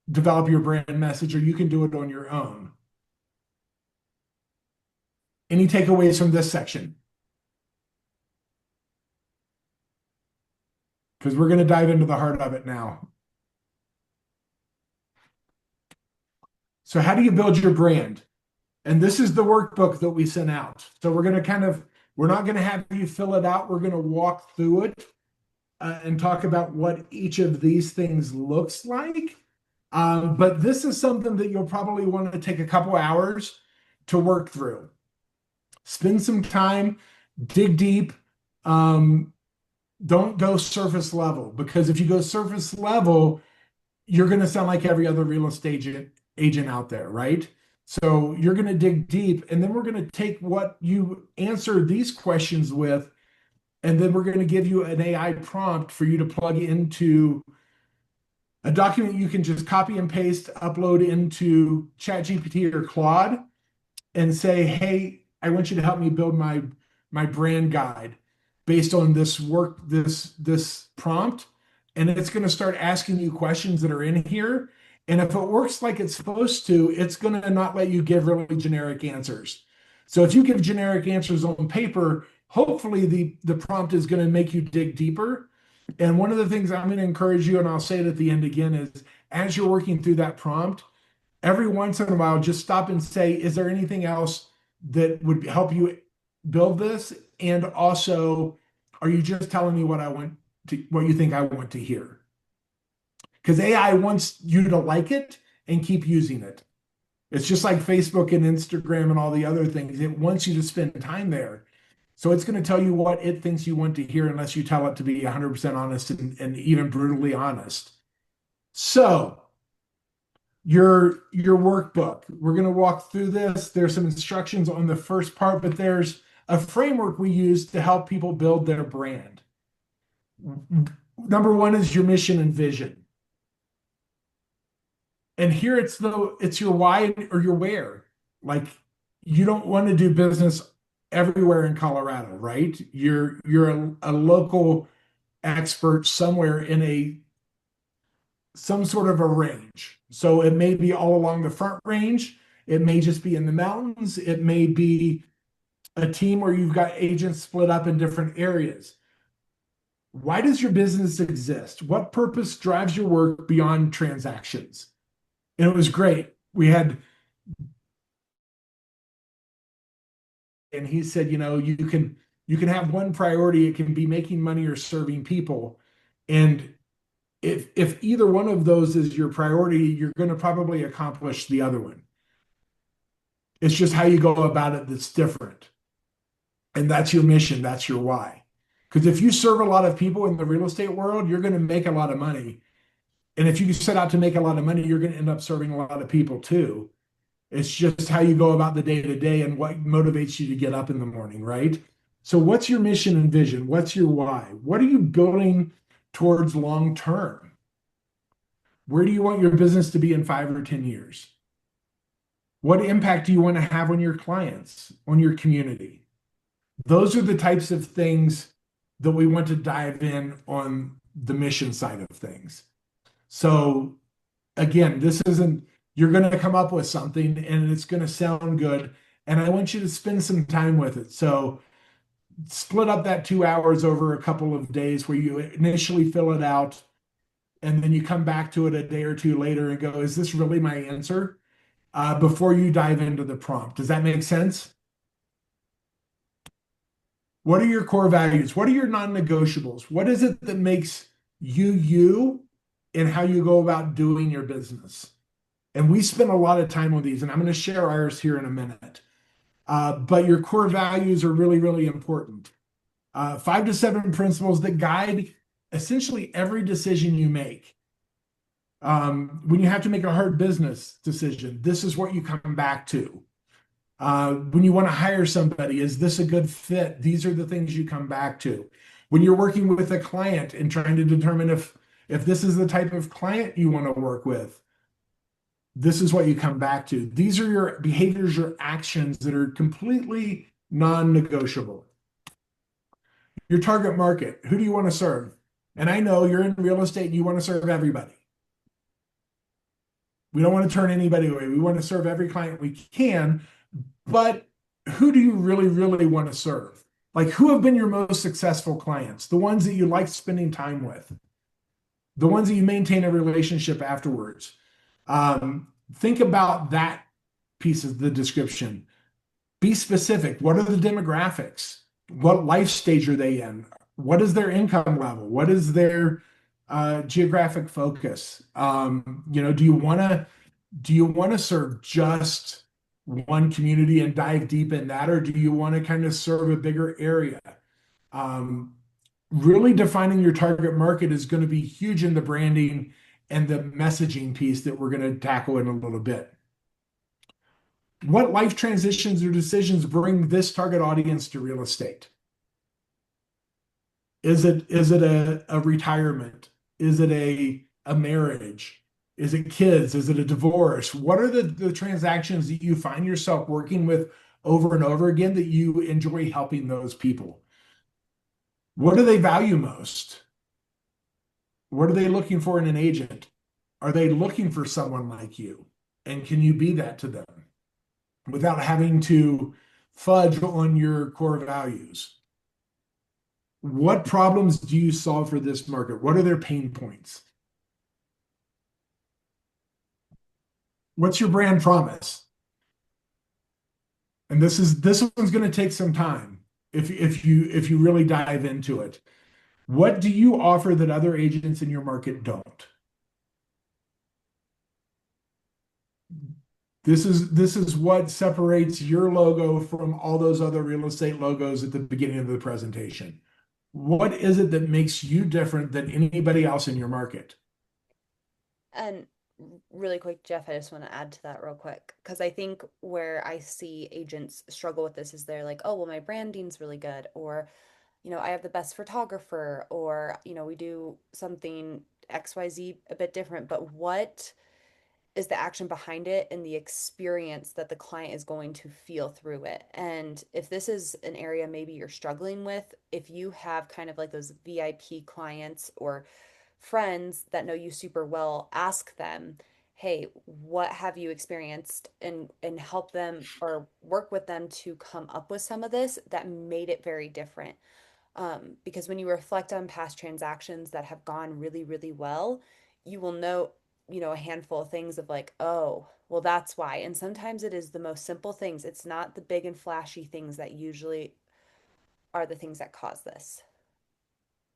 develop your brand message, or you can do it on your own. Any takeaways from this section? Because we're going to dive into the heart of it now. So how do you build your brand? And this is the workbook that we sent out. So we're going to we're not going to have you fill it out. We're going to walk through it and talk about what each of these things looks like. But this is something that you'll probably want to take a couple hours to work through. Spend some time, dig deep. Don't go surface level, because if you go surface level, you're going to sound like every other real estate agent out there, right? So you're going to dig deep, and then we're going to take what you answered these questions with, and then we're going to give you an AI prompt for you to plug into a document you can just copy and paste, upload into ChatGPT or Claude, and say, hey, I want you to help me build my brand guide based on this prompt. And it's going to start asking you questions that are in here. And if it works like it's supposed to, it's going to not let you give really generic answers. So if you give generic answers on paper, hopefully the prompt is going to make you dig deeper. And one of the things I'm going to encourage you, and I'll say it at the end again, is as you're working through that prompt, every once in a while, just stop and say, is there anything else that would help you build this? And also, are you just telling me what you think I want to hear? Because AI wants you to like it and keep using it. It's just like Facebook and Instagram and all the other things. It wants you to spend time there. So it's going to tell you what it thinks you want to hear unless you tell it to be 100% honest and even brutally honest. So your workbook, we're going to walk through this. There's some instructions on the first part, but there's a framework we use to help people build their brand. Number one is your mission and vision. And here it's your why or your where. Like, you don't want to do business everywhere in Colorado, right? You're a local expert somewhere in some sort of a range. So it may be all along the front range. It may just be in the mountains. It may be a team where you've got agents split up in different areas. Why does your business exist? What purpose drives your work beyond transactions? And it was great. And he said, you can have one priority. It can be making money or serving people. And if either one of those is your priority, you're going to probably accomplish the other one. It's just how you go about it that's different. And that's your mission. That's your why. Because if you serve a lot of people in the real estate world, you're going to make a lot of money. And if you set out to make a lot of money, you're going to end up serving a lot of people too. It's just how you go about the day to day and what motivates you to get up in the morning, right? So what's your mission and vision? What's your why? What are you building towards long term? Where do you want your business to be in 5 or 10 years? What impact do you want to have on your clients, on your community? Those are the types of things that we want to dive in on the mission side of things. So again, you're going to come up with something and it's going to sound good. And I want you to spend some time with it. So split up that 2 hours over a couple of days where you initially fill it out. And then you come back to it a day or two later and go, is this really my answer? Before you dive into the prompt. Does that make sense? What are your core values? What are your non-negotiables? What is it that makes you you in how you go about doing your business? And we spend a lot of time with these, and I'm going to share ours here in a minute. But your core values are really, really important. 5 to 7 principles that guide essentially every decision you make. When you have to make a hard business decision, this is what you come back to. When you want to hire somebody, is this a good fit? These are the things you come back to. When you're working with a client and trying to determine if this is the type of client you want to work with, this is what you come back to. These are your behaviors, your actions that are completely non-negotiable. Your target market, who do you want to serve? And I know you're in real estate and you want to serve everybody. We don't want to turn anybody away. We want to serve every client we can, but who do you really, really want to serve? Like, who have been your most successful clients? The ones that you like spending time with, the ones that you maintain a relationship afterwards. Think about that piece of the description. Be specific. What are the demographics? What life stage are they in? What is their income level? What is their geographic focus? Do you want to serve just one community and dive deep in that, or do you want to kind of serve a bigger area? Really defining your target market is going to be huge in the branding and the messaging piece that we're going to tackle in a little bit. What life transitions or decisions bring this target audience to real estate? Is it a retirement? Is it a marriage? Is it kids? Is it a divorce? What are the transactions that you find yourself working with over and over again that you enjoy helping those people? What do they value most? What are they looking for in an agent? Are they looking for someone like you? And can you be that to them without having to fudge on your core values? What problems do you solve for this market? What are their pain points? What's your brand promise? And this one's going to take some time if you really dive into it. What do you offer that other agents in your market don't? This is what separates your logo from all those other real estate logos at the beginning of the presentation. What is it that makes you different than anybody else in your market? And really quick, Jeff, I just want to add to that real quick, because I think where I see agents struggle with this is they're like, oh, well, my branding's really good, or, I have the best photographer, or, we do something XYZ a bit different, but what is the action behind it and the experience that the client is going to feel through it? And if this is an area maybe you're struggling with, if you have kind of like those VIP clients or friends that know you super well, ask them, hey, what have you experienced, and help them or work with them to come up with some of this that made it very different. Because when you reflect on past transactions that have gone really, really well, you will know, a handful of things of like, oh, well, that's why. And sometimes it is the most simple things. It's not the big and flashy things that usually are the things that cause this.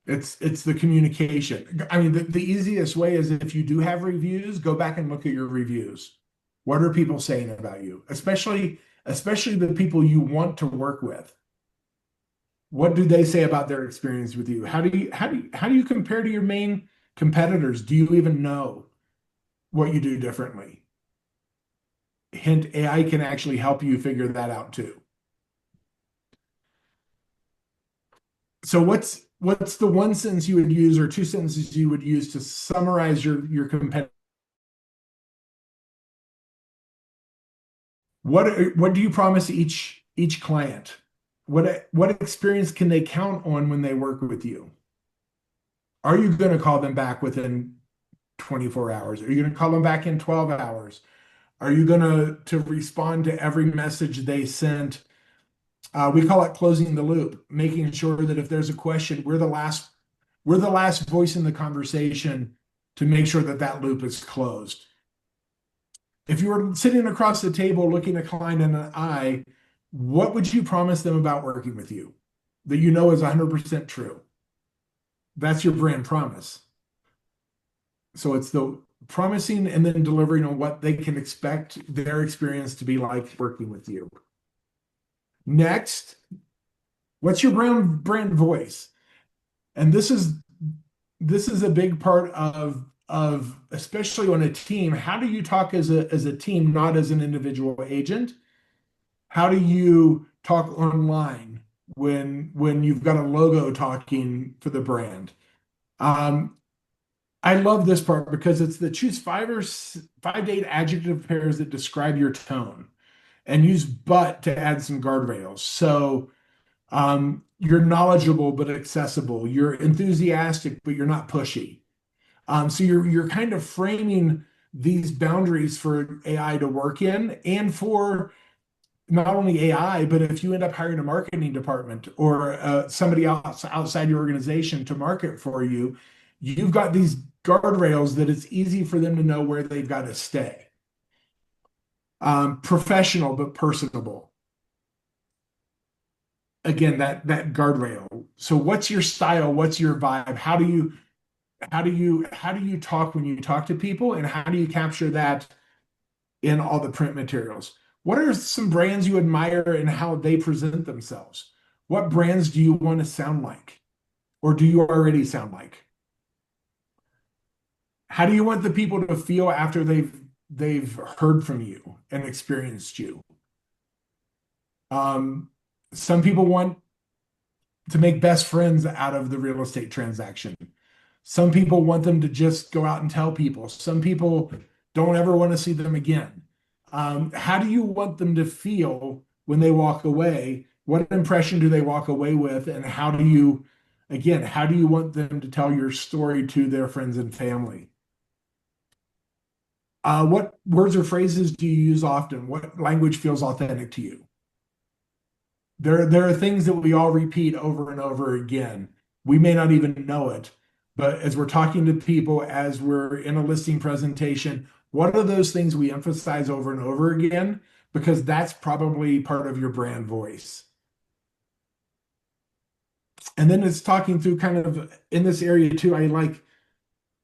It's the communication. I mean, the easiest way is, if you do have reviews, go back and look at your reviews. What are people saying about you? Especially the people you want to work with. What do they say about their experience with you? How do you compare to your main competitors? Do you even know what you do differently? Hint, AI can actually help you figure that out too. So what's the one sentence you would use, or two sentences you would use, to summarize your competitor? What do you promise each client? What experience can they count on when they work with you? Are you going to call them back within 24 hours? Are you going to call them back in 12 hours? Are you going to respond to every message they sent? We call it closing the loop, making sure that if there's a question, we're the last voice in the conversation to make sure that loop is closed. If you were sitting across the table looking a client in the eye, what would you promise them about working with you? that you know is 100% true. That's your brand promise. So it's the promising and then delivering on what they can expect their experience to be like working with you. Next, what's your brand voice? And this is a big part of especially on a team. How do you talk as a team, not as an individual agent? How do you talk online when you've got a logo talking for the brand? I love this part because it's the choose 5 to 8 adjective pairs that describe your tone and use but to add some guardrails. So you're knowledgeable but accessible. You're enthusiastic but you're not pushy. So you're kind of framing these boundaries for AI to work in, and for not only AI, but if you end up hiring a marketing department or somebody else outside your organization to market for you, you've got these guardrails that it's easy for them to know where they've got to stay. Professional but personable. Again, that guardrail. So what's your style? What's your vibe? How do you talk when you talk to people, and how do you capture that in all the print materials? What are some brands you admire and how they present themselves? What brands do you want to sound like? Or do you already sound like? How do you want the people to feel after they've heard from you and experienced you? Some people want to make best friends out of the real estate transaction. Some people want them to just go out and tell people. Some people don't ever want to see them again. How do you want them to feel when they walk away? What impression do they walk away with? And how do you want them to tell your story to their friends and family? What words or phrases do you use often? What language feels authentic to you? There are things that we all repeat over and over again. We may not even know it, but as we're talking to people, as we're in a listing presentation, what are those things we emphasize over and over again? Because that's probably part of your brand voice. And then it's talking through kind of in this area too, I like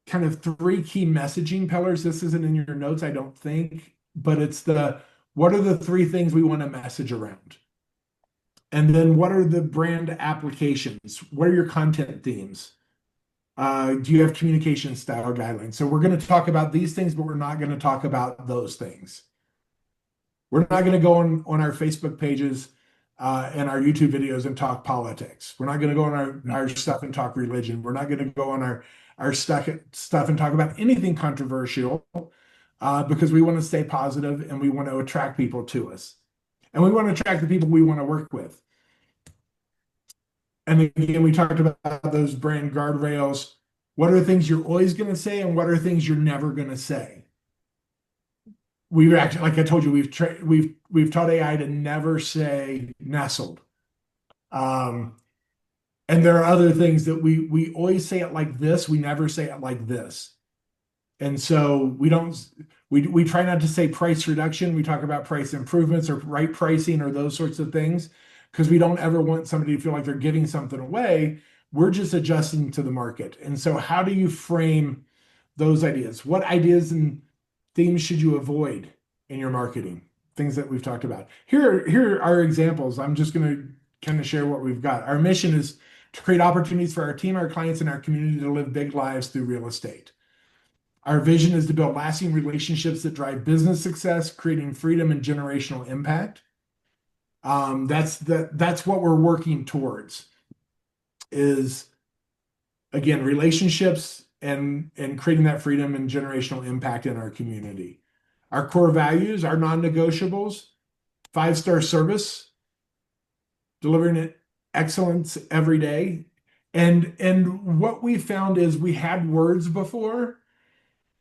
kind of 3 key messaging pillars. This isn't in your notes, I don't think, but it's what are the 3 things we want to message around? And then what are the brand applications? What are your content themes? Do you have communication style guidelines? So we're going to talk about these things, but we're not going to talk about those things. We're not going to go on our Facebook pages and our YouTube videos and talk politics. We're not going to go on our stuff and talk religion. We're not going to go on our stuff and talk about anything controversial because we want to stay positive and we want to attract people to us. And we want to attract the people we want to work with. And again, we talked about those brand guardrails. What are the things you're always going to say, and what are things you're never going to say? We've actually, like I told you, we've taught AI to never say nestled. And there are other things that we always say it like this. We never say it like this. And so we try not to say price reduction. We talk about price improvements or right pricing or those sorts of things, because we don't ever want somebody to feel like they're giving something away. We're just adjusting to the market. And so how do you frame those ideas? What ideas and themes should you avoid in your marketing? Things that we've talked about. Here are examples. I'm just going to kind of share what we've got. Our mission is to create opportunities for our team, our clients, and our community to live big lives through real estate. Our vision is to build lasting relationships that drive business success, creating freedom and generational impact. That's what we're working towards, is again, relationships and creating that freedom and generational impact in our community. Our core values, our non-negotiables: 5-star service, delivering excellence every day. And what we found is we had words before,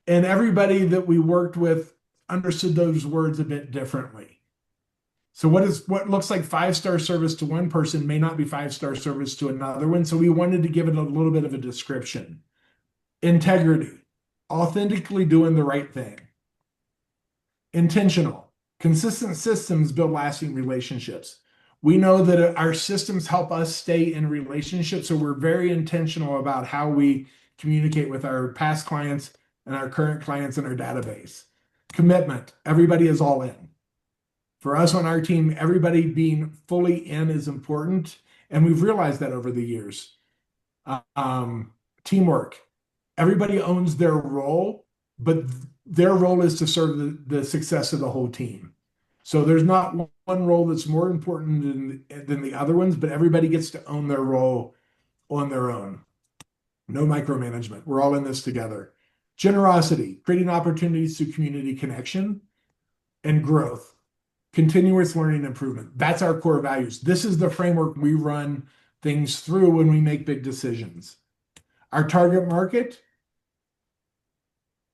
and everybody that we worked with understood those words a bit differently. So what looks like 5-star service to one person may not be 5-star service to another one. So we wanted to give it a little bit of a description. Integrity, authentically doing the right thing. Intentional, consistent systems build lasting relationships. We know that our systems help us stay in relationships, so we're very intentional about how we communicate with our past clients and our current clients in our database. Commitment, everybody is all in. For us on our team, everybody being fully in is important, and we've realized that over the years. Teamwork, everybody owns their role, but their role is to serve the success of the whole team. So there's not one role that's more important than the other ones, but everybody gets to own their role on their own. No micromanagement. We're all in this together. Generosity, creating opportunities through community connection and growth. Continuous learning and improvement. That's our core values. This is the framework we run things through when we make big decisions. Our target market,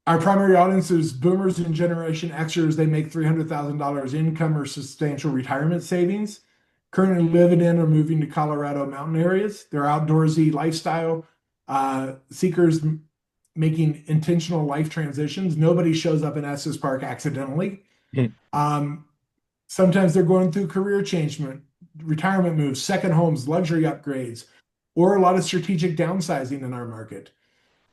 our primary audience is boomers and Generation Xers. They make $300,000 income or substantial retirement savings, currently living in or moving to Colorado mountain areas. They're outdoorsy lifestyle seekers making intentional life transitions. Nobody shows up in Estes Park accidentally. Sometimes they're going through career change, retirement moves, second homes, luxury upgrades, or a lot of strategic downsizing in our market.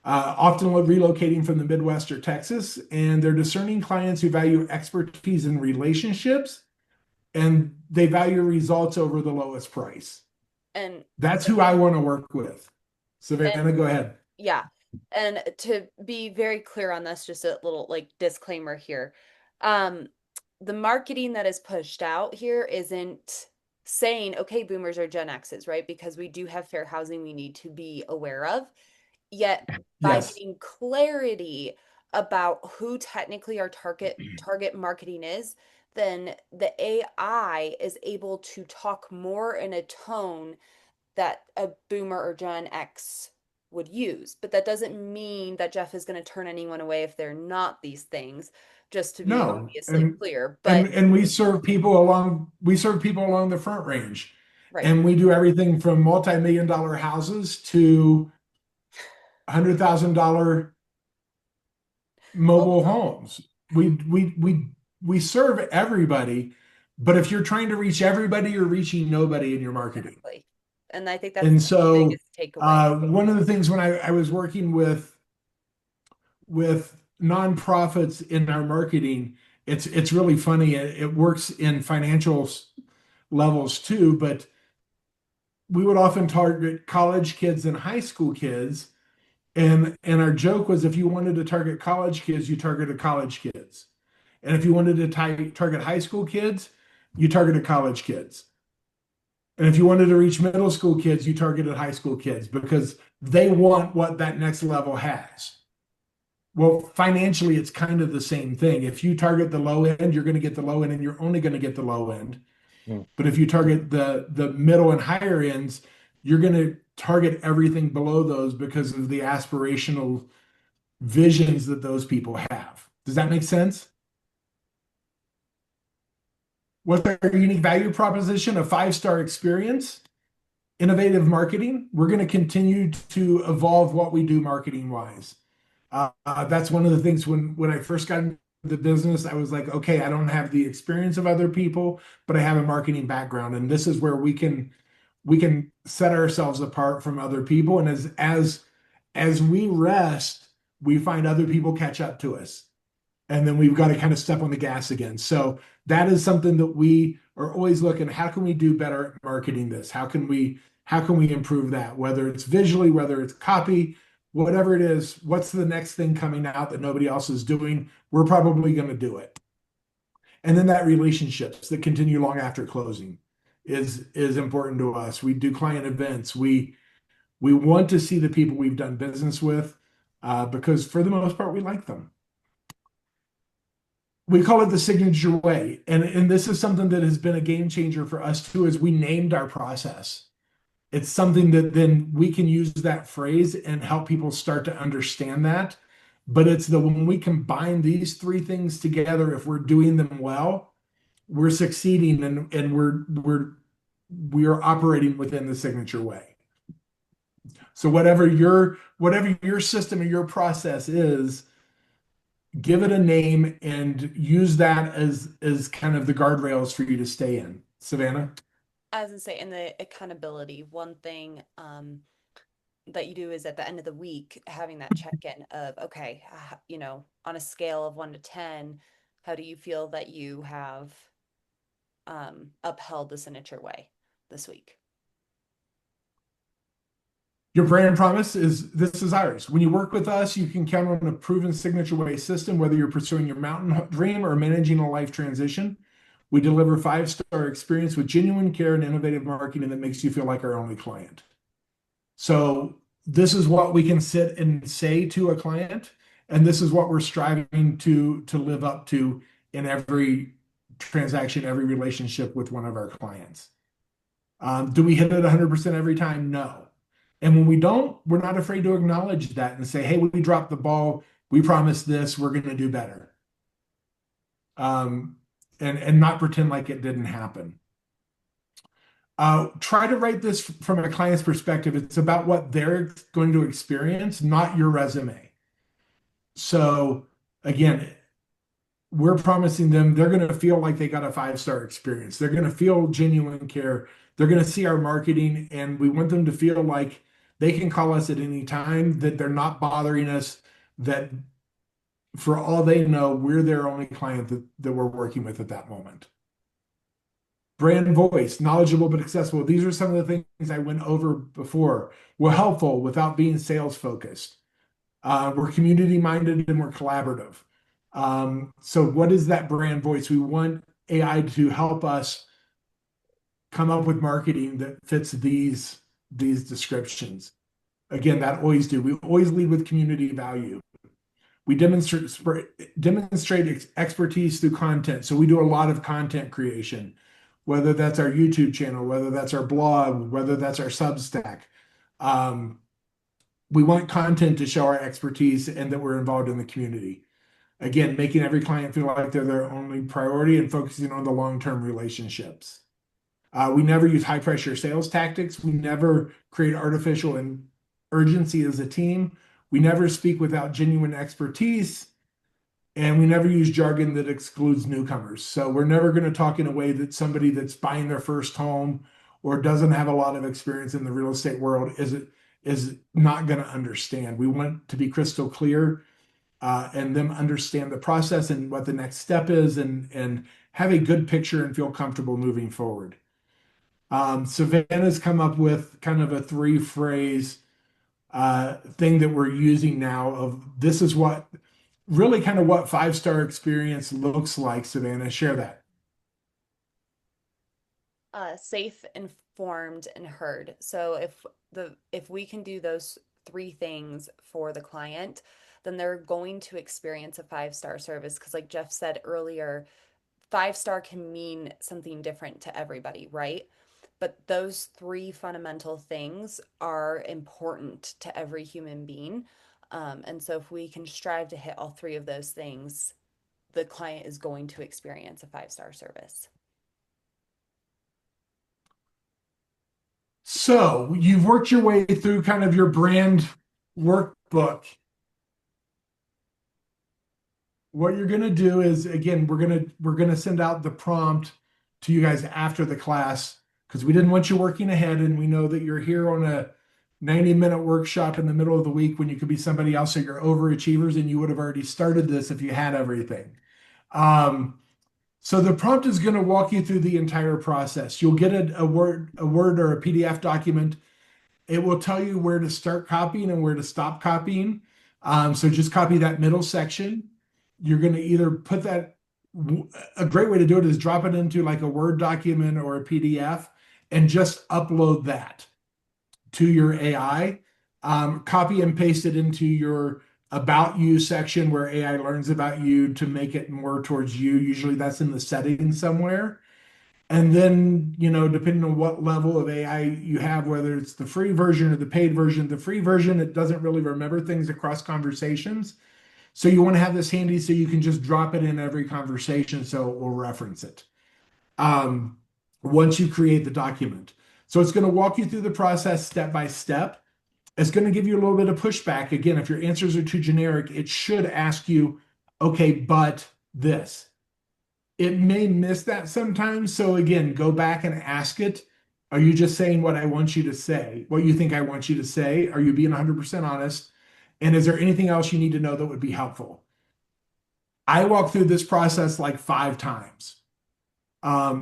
Often relocating from the Midwest or Texas, and they're discerning clients who value expertise in relationships, and they value results over the lowest price. And that's who I want to work with. Savannah, go ahead. Yeah. And to be very clear on this, just a little like disclaimer here. The marketing that is pushed out here isn't saying, okay, boomers are Gen X's, right? Because we do have fair housing we need to be aware of. Yet by getting clarity about who technically our target marketing is, then the AI is able to talk more in a tone that a boomer or Gen X would use. But that doesn't mean that Jeff is going to turn anyone away if they're not these things, just to be obviously clear. But and we serve people along the Front Range. Right. And we do everything from multi-million-dollar houses to $100,000 mobile homes. We serve everybody, but if you're trying to reach everybody, you're reaching nobody in your marketing. Exactly. And I think that's the biggest takeaway. One of the things when I was working with nonprofits in our marketing, it's really funny. It works in financial levels too, but we would often target college kids and high school kids. And our joke was, if you wanted to target college kids, you targeted college kids. And if you wanted to target high school kids, you targeted college kids. And if you wanted to reach middle school kids, you targeted high school kids because they want what that next level has. Well, financially, it's kind of the same thing. If you target the low end, you're going to get the low end, and you're only going to get the low end. But if you target the middle and higher ends, you're going to target everything below those because of the aspirational visions that those people have. Does that make sense? What's our unique value proposition? A 5-star experience, innovative marketing. We're going to continue to evolve what we do marketing-wise. That's one of the things when I first got into the business, I was like, okay, I don't have the experience of other people, but I have a marketing background, and this is where we can set ourselves apart from other people. And as we rest, we find other people catch up to us. And then we've got to kind of step on the gas again. So that is something that we are always looking, how can we do better at marketing this? How can we improve that? Whether it's visually, whether it's copy, whatever it is, what's the next thing coming out that nobody else is doing? We're probably going to do it. And then that relationships that continue long after closing is important to us. We do client events. We want to see the people we've done business with because for the most part, we like them. We call it the signature way. And this is something that has been a game changer for us too, is we named our process. It's something that then we can use that phrase and help people start to understand that. But it's when we combine these 3 things together, if we're doing them well, we're succeeding and we are operating within the signature way. So whatever your system or your process is, give it a name and use that as kind of the guardrails for you to stay in. Savannah? as I say, in the accountability, one thing that you do is at the end of the week having that check-in of, okay, on a scale of 1 to 10, how do you feel that you have upheld the signature way this week? Your brand promise is this is ours. When you work with us, you can count on a proven signature way system, whether you're pursuing your mountain dream or managing a life transition. We deliver 5-star experience with genuine care and innovative marketing that makes you feel like our only client. So this is what we can sit and say to a client, and this is what we're striving to live up to in every transaction, every relationship with one of our clients. Do we hit it 100% every time? No. And when we don't, we're not afraid to acknowledge that and say, hey, we dropped the ball. We promised this. We're going to do better. And not pretend like it didn't happen. Try to write this from a client's perspective. It's about what they're going to experience, not your resume. So again, we're promising them they're going to feel like they got a 5-star experience. They're going to feel genuine care. They're going to see our marketing, and we want them to feel like they can call us at any time, that they're not bothering us, that for all they know, we're their only client that we're working with at that moment. Brand voice, knowledgeable but accessible. These are some of the things I went over before. We're helpful without being sales focused. We're community minded and we're collaborative. So what is that brand voice? We want AI to help us come up with marketing that fits these descriptions. Again, that always do. We always lead with community value. We demonstrate expertise through content. So we do a lot of content creation, whether that's our YouTube channel, whether that's our blog, whether that's our Substack. We want content to show our expertise and that we're involved in the community. Again, making every client feel like they're their only priority and focusing on the long-term relationships. We never use high-pressure sales tactics. We never create artificial urgency as a team. We never speak without genuine expertise. And we never use jargon that excludes newcomers. So we're never going to talk in a way that somebody that's buying their first home or doesn't have a lot of experience in the real estate world is not going to understand. We want to be crystal clear and them understand the process and what the next step is and have a good picture and feel comfortable moving forward. Savannah's come up with kind of a 3-phrase thing that we're using now of this is what really kind of what 5-star experience looks like. Savannah, share that. Safe, informed, and heard. So if we can do those 3 things for the client, then they're going to experience a 5-star service. Because like Jeff said earlier, 5-star can mean something different to everybody, right? But those 3 fundamental things are important to every human being. And so if we can strive to hit all 3 of those things, the client is going to experience a 5-star service. So you've worked your way through kind of your brand workbook. What you're going to do is, again, we're going to send out the prompt to you guys after the class because we didn't want you working ahead, and we know that you're here on a 90-minute workshop in the middle of the week when you could be somebody else, so you're overachievers, and you would have already started this if you had everything. So the prompt is going to walk you through the entire process. You'll get a Word or a PDF document. It will tell you where to start copying and where to stop copying. So just copy that middle section. You're going to either put that, a great way to do it is drop it into like a Word document or a PDF and just upload that to your AI. Copy and paste it into your About You section where AI learns about you to make it more towards you. Usually that's in the settings somewhere. And then, depending on what level of AI you have, whether it's the free version or the paid version, the free version, it doesn't really remember things across conversations. So you want to have this handy so you can just drop it in every conversation so it will reference it once you create the document. So it's going to walk you through the process step by step. It's going to give you a little bit of pushback. Again, if your answers are too generic, it should ask you, okay, but this. It may miss that sometimes. So again, go back and ask it Are you just saying what I want you to say, what you think I want you to say? Are you being 100% honest? And is there anything else you need to know that would be helpful? I walked through this process like 5 times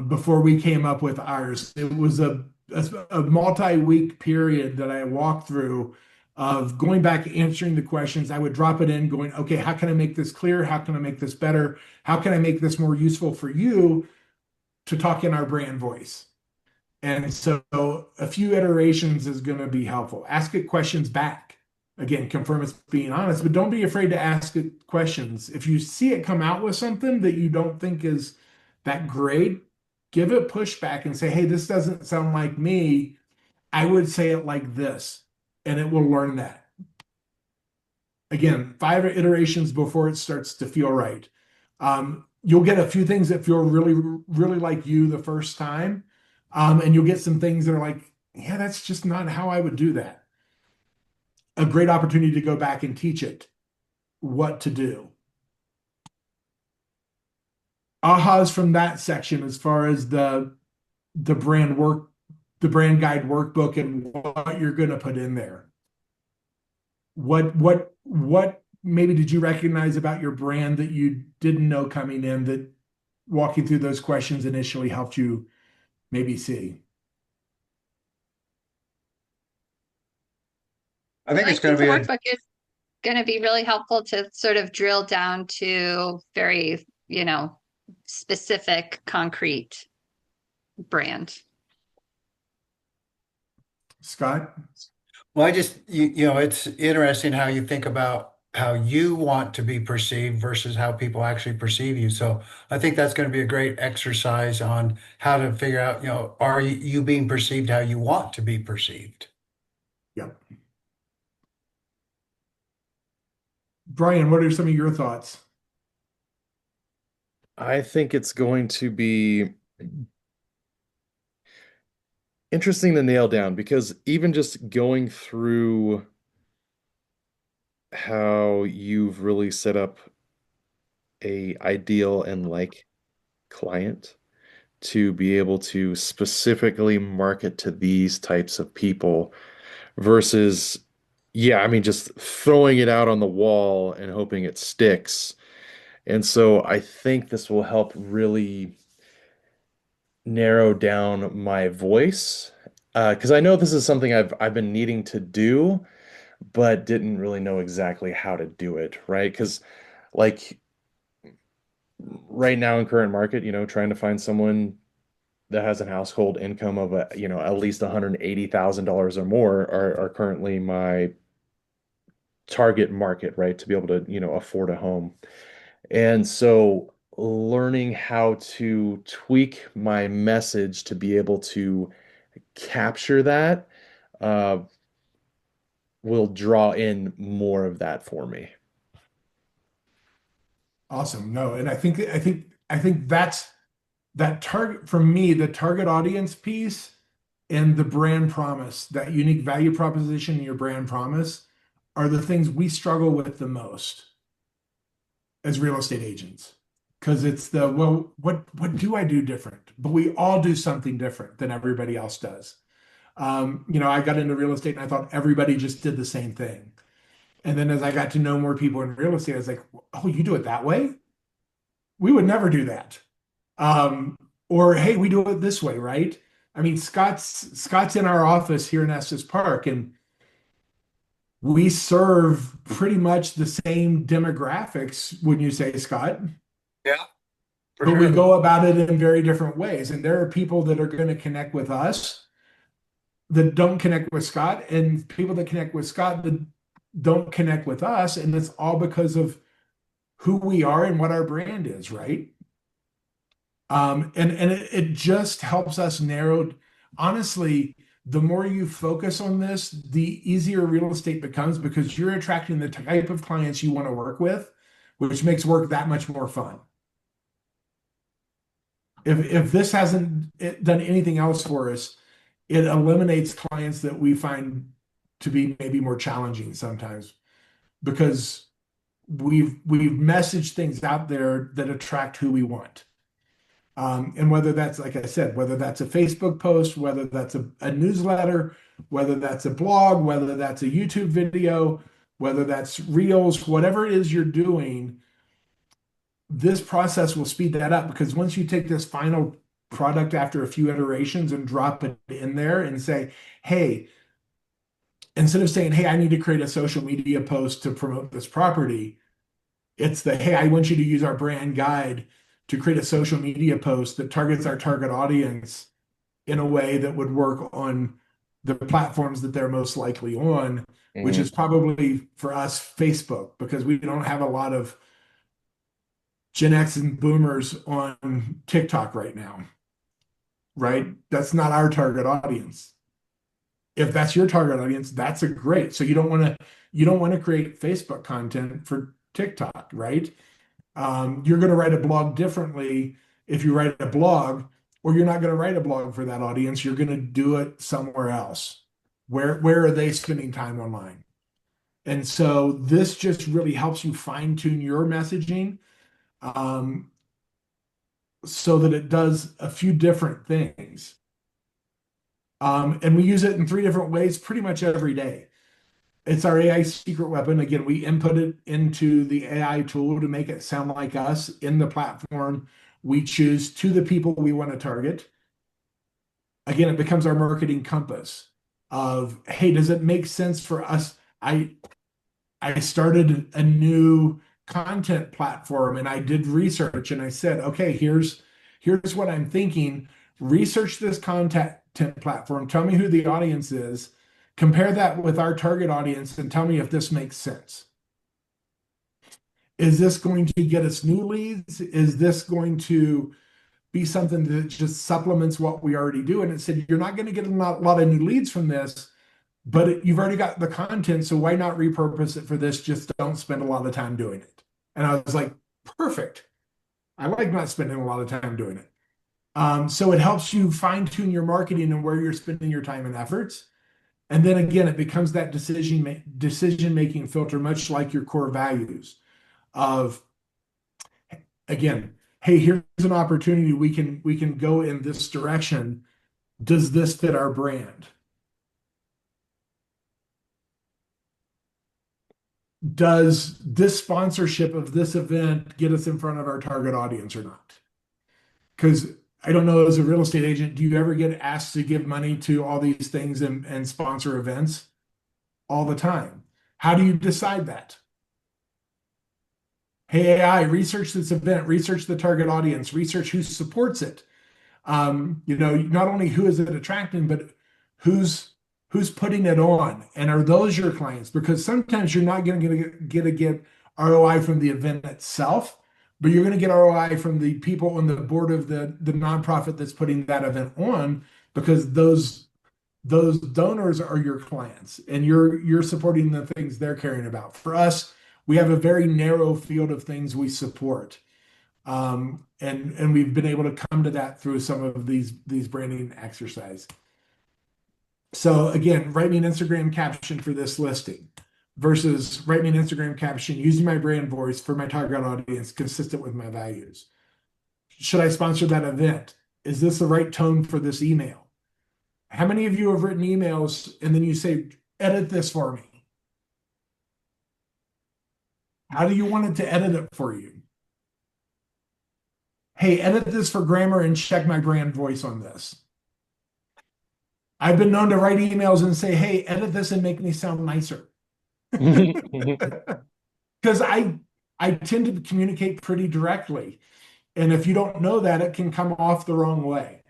before we came up with ours. It was a multi-week period that I walked through of going back, answering the questions. I would drop it in, going, okay, how can I make this clear? How can I make this better? How can I make this more useful for you to talk in our brand voice? And so a few iterations is going to be helpful. Ask it questions back. Again, confirm it's being honest, but don't be afraid to ask it questions. If you see it come out with something that you don't think is that great, give it pushback and say, hey, this doesn't sound like me. I would say it like this, and it will learn that. Again, 5 iterations before it starts to feel right. You'll get a few things that feel really, really like you the first time. And you'll get some things that are like, yeah, that's just not how I would do that. A great opportunity to go back and teach it what to do. Ahas from that section as far as the brand guide workbook and what you're going to put in there. What maybe did you recognize about your brand that you didn't know coming in that walking through those questions initially helped you maybe see? I think I it's going think to the be workbook is going to be really helpful to sort of drill down to very, specific, concrete brand. Scott? well, it's interesting how you think about how you want to be perceived versus how people actually perceive you. So I think that's going to be a great exercise on how to figure out, are you being perceived how you want to be perceived? Yep. Brian, what are some of your thoughts? I think it's going to be interesting to nail down because even just going through how you've really set up a ideal and like client to be able to specifically market to these types of people versus, yeah, I mean, just throwing it out on the wall and hoping it sticks. And so I think this will help really narrow down my voice. Because I know this is something I've been needing to do, but didn't really know exactly how to do it, right? Because like right now in current market, trying to find someone that has an household income of at least $180,000 or more are currently my target market, right? To be able to, afford a home. And so learning how to tweak my message to be able to capture that uh, will draw in more of that for me. Awesome. No, and I think that's that target for me, the target audience piece and the brand promise, that unique value proposition in your brand promise are the things we struggle with the most as real estate agents. Because it's well, what do I do different? But we all do something different than everybody else does. I got into real estate and I thought everybody just did the same thing. And then as I got to know more people in real estate, I was like, oh, you do it that way? We would never do that. Um, or hey, we do it this way, right? I mean, Scott's in our office here in Estes Park, and we serve pretty much the same demographics, wouldn't you say, Scott? Yeah, for But we sure. go about it in very different ways. And there are people that are going to connect with us that don't connect with Scott, and people that connect with Scott that don't connect with us. And it's all because of who we are and what our brand is, right? And it just helps us narrow. Honestly, the more you focus on this, the easier real estate becomes because you're attracting the type of clients you want to work with, which makes work that much more fun. If this hasn't done anything else for us, it eliminates clients that we find to be maybe more challenging sometimes because we've messaged things out there that attract who we want. And whether that's, like I said, whether that's a Facebook post, whether that's a newsletter, whether that's a blog, whether that's a YouTube video, whether that's reels, whatever it is you're doing, this process will speed that up, because once you take this final product after a few iterations and drop it in there and say, hey, instead of saying, hey, I need to create a social media post to promote this property, it's the, hey, I want you to use our brand guide to create a social media post that targets our target audience in a way that would work on the platforms that they're most likely on, which is probably for us, Facebook, because we don't have a lot of Gen X and boomers on TikTok right now, right? That's not our target audience. If that's your target audience, that's a great. So you don't want to create Facebook content for TikTok, right? You're going to write a blog differently if you write a blog, or you're not going to write a blog for that audience. You're going to do it somewhere else. Where are they spending time online? And so this just really helps you fine tune your messaging, so that it does a few different things. And we use it in 3 different ways pretty much every day. It's our AI secret weapon. Again, we input it into the AI tool to make it sound like us in the platform we choose to the people we want to target. Again, it becomes our marketing compass of, hey, does it make sense for us? I started a new content platform and I did research and I said, okay, here's what I'm thinking. Research this content platform. Tell me who the audience is. Compare that with our target audience and tell me if this makes sense. Is this going to get us new leads? Is this going to be something that just supplements what we already do? And it said, you're not going to get a lot of new leads from this, but you've already got the content, so why not repurpose it for this? Just don't spend a lot of time doing it. And I was like, perfect. I like not spending a lot of time doing it. So it helps you fine tune your marketing and where you're spending your time and efforts. And then again, it becomes that decision-making filter, much like your core values of, again, hey, here's an opportunity. We can go in this direction. Does this fit our brand? Does this sponsorship of this event get us in front of our target audience or not? Because I don't know, as a real estate agent, do you ever get asked to give money to all these things and sponsor events? All the time. How do you decide that? Hey, AI, research this event, research the target audience, research who supports it. Not only who is it attracting, but who's putting it on, and are those your clients? Because sometimes you're not going to get ROI from the event itself, but you're going to get ROI from the people on the board of the nonprofit that's putting that event on, because those donors are your clients and you're supporting the things they're caring about. For us, we have a very narrow field of things we support. And we've been able to come to that through some of these branding exercise. So again, write me an Instagram caption for this listing versus write me an Instagram caption using my brand voice for my target audience, consistent with my values. Should I sponsor that event? Is this the right tone for this email? How many of you have written emails and then you say, edit this for me? How do you want it to edit it for you? Hey, edit this for grammar and check my brand voice on this. I've been known to write emails and say, hey, edit this and make me sound nicer. Because I tend to communicate pretty directly. And if you don't know that, it can come off the wrong way.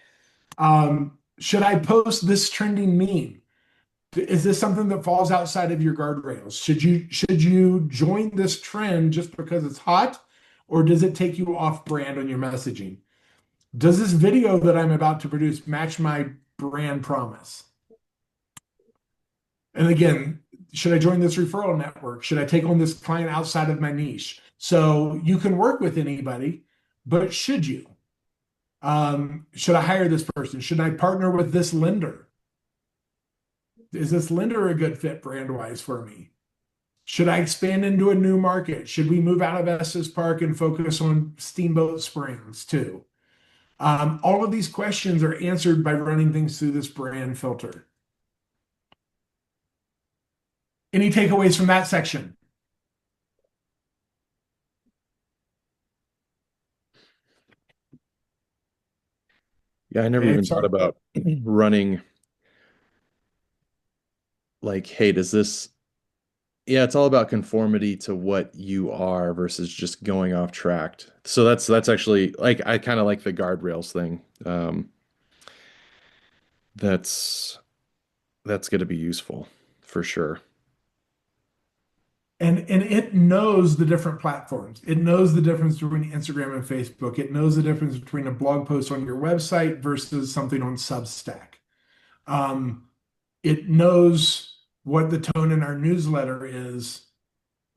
Should I post this trending meme? Is this something that falls outside of your guardrails? Should you join this trend just because it's hot, or does it take you off brand on your messaging? Does this video that I'm about to produce match my brand promise? And again, should I join this referral network? Should I take on this client outside of my niche? So you can work with anybody, but should you? Should I hire this person? Should I partner with this lender? Is this lender a good fit brand-wise for me? Should I expand into a new market? Should we move out of Estes Park and focus on Steamboat Springs too? All of these questions are answered by running things through this brand filter. Any takeaways from that section? Yeah, I never Okay, even thought sorry. about running like, hey, does this, yeah, it's all about conformity to what you are versus just going off track. So that's actually like I kind of like the guardrails thing. That's that's going to be useful for sure. And it knows the different platforms. It knows the difference between Instagram and Facebook. It knows the difference between a blog post on your website versus something on Substack. Um, it knows what the tone in our newsletter is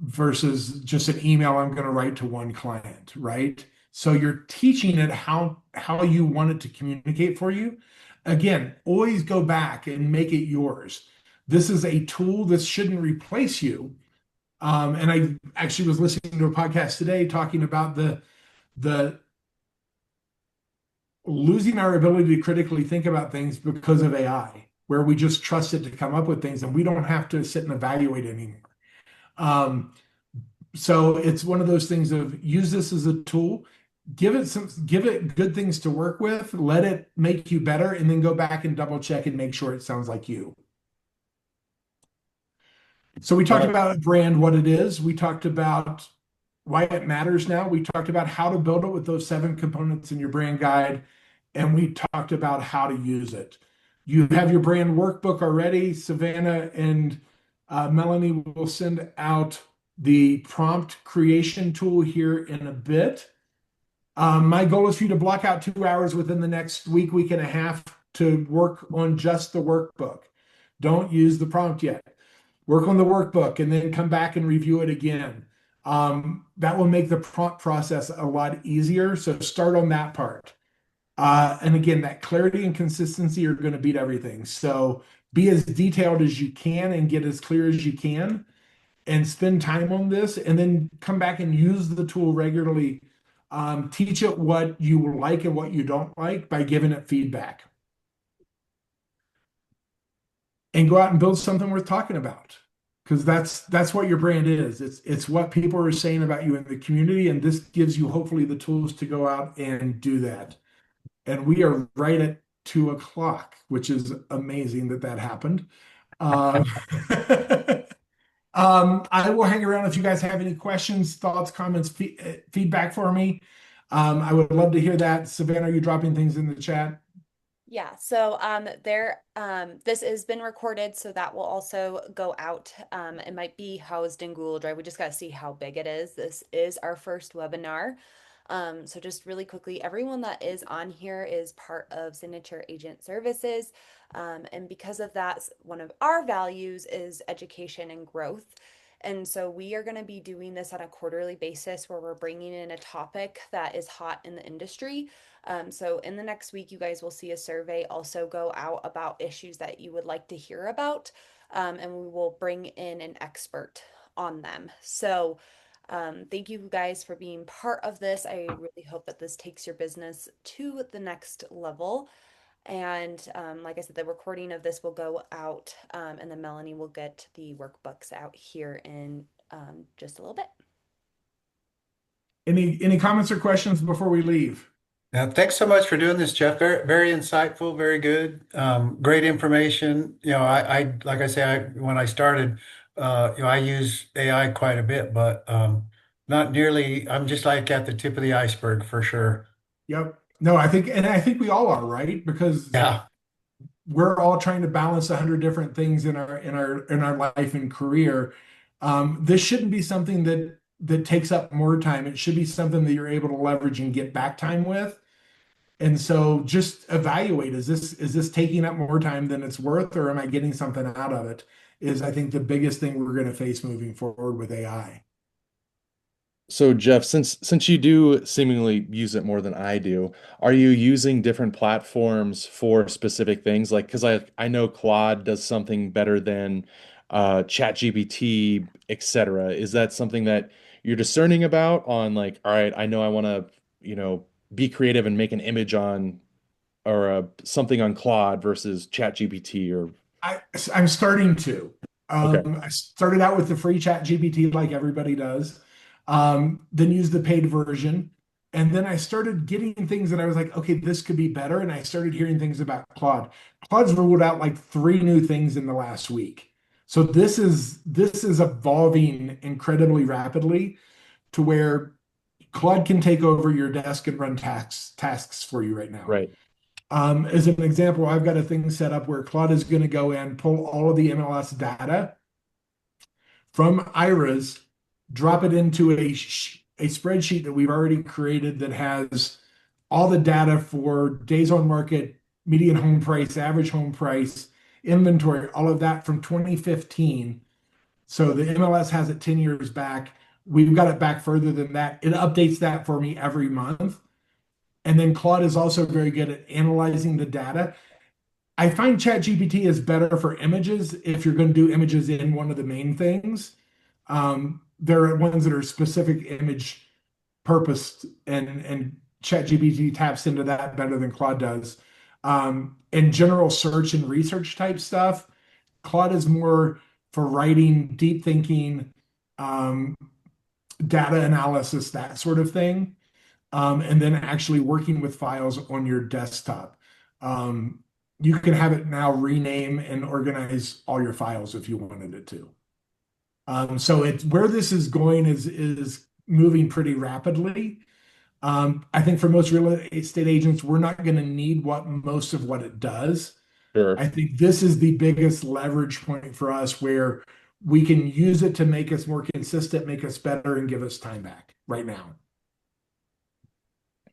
versus just an email I'm going to write to one client, right? So you're teaching it how you want it to communicate for you. Again, always go back and make it yours. This is a tool. This shouldn't replace you. And I actually was listening to a podcast today talking about the losing our ability to critically think about things because of AI, where we just trust it to come up with things and we don't have to sit and evaluate anymore. Um, so it's one of those things of use this as a tool, give it good things to work with, let it make you better, and then go back and double check and make sure it sounds like you. So we talked about brand, what it is. We talked about why it matters now. We talked about how to build it with those 7 components in your brand guide, and we talked about how to use it. You have your brand workbook already. Savannah and Melanie will send out the prompt creation tool here in a bit. My goal is for you to block out 2 hours within the next week and a half to work on just the workbook. Don't use the prompt yet. Work on the workbook and then come back and review it again. That will make the prompt process a lot easier. So start on that part. And again, that clarity and consistency are going to beat everything. So be as detailed as you can and get as clear as you can and spend time on this and then come back and use the tool regularly. Teach it what you like and what you don't like by giving it feedback. And go out and build something worth talking about. Because that's what your brand is. It's what people are saying about you in the community, and this gives you hopefully the tools to go out and do that. And we are right at 2 o'clock, which is amazing that happened. I will hang around if you guys have any questions, thoughts, comments, feedback for me. I would love to hear that. Savannah, are you dropping things in the chat? Yeah, so this has been recorded, so that will also go out. It might be housed in Google Drive. We just got to see how big it is. This is our first webinar. So just really quickly, everyone that is on here is part of Signature Agent Services. And because of that, one of our values is education and growth. And so we are going to be doing this on a quarterly basis where we're bringing in a topic that is hot in the industry. So in the next week, you guys will see a survey also go out about issues that you would like to hear about. And we will bring in an expert on them. So thank you guys for being part of this. I really hope that this takes your business to the next level. And like I said, the recording of this will go out, and then Melanie will get the workbooks out here in just a little bit. Any comments or questions before we leave? Now, thanks so much for doing this, Jeff. Very, very insightful, very good. Great information. Like I say, when I started, I use AI quite a bit, but not nearly. I'm just like at the tip of the iceberg for sure. Yep. No, I think we all are, right? Because Yeah. we're all trying to balance 100 different things in our life and career. This shouldn't be something that takes up more time. It should be something that you're able to leverage and get back time with. And so just evaluate, is this taking up more time than it's worth, or am I getting something out of it? Is I think the biggest thing we're going to face moving forward with AI. So Jeff, since you do seemingly use it more than I do, are you using different platforms for specific things? Like, because I know Claude does something better than ChatGPT, etc. Is that something that you're discerning about on like, all right, I know I want to, be creative and make an image on or something on Claude versus ChatGPT or I'm starting to. okay. I started out with the free chat GPT like everybody does, then used the paid version. And then I started getting things that I was like, okay, this could be better. And I started hearing things about Claude. Claude's rolled out like 3 new things in the last week. So this is evolving incredibly rapidly to where Claude can take over your desk and run tasks for you right now. Right. As an example, I've got a thing set up where Claude is going to go in, pull all of the MLS data from IRAs, drop it into a spreadsheet that we've already created that has all the data for days on market, median home price, average home price, inventory, all of that from 2015. So the MLS has it 10 years back. We've got it back further than that. It updates that for me every month. And then Claude is also very good at analyzing the data. I find ChatGPT is better for images if you're going to do images in one of the main things. There are ones that are specific image purposed, and ChatGPT taps into that better than Claude does. In general search and research type stuff, Claude is more for writing, deep thinking, data analysis, that sort of thing. And then actually working with files on your desktop. You can have it now rename and organize all your files if you wanted it to. So it's where this is going is moving pretty rapidly. I think for most real estate agents, we're not going to need most of what it does. Sure. I think this is the biggest leverage point for us where we can use it to make us more consistent, make us better, and give us time back right now.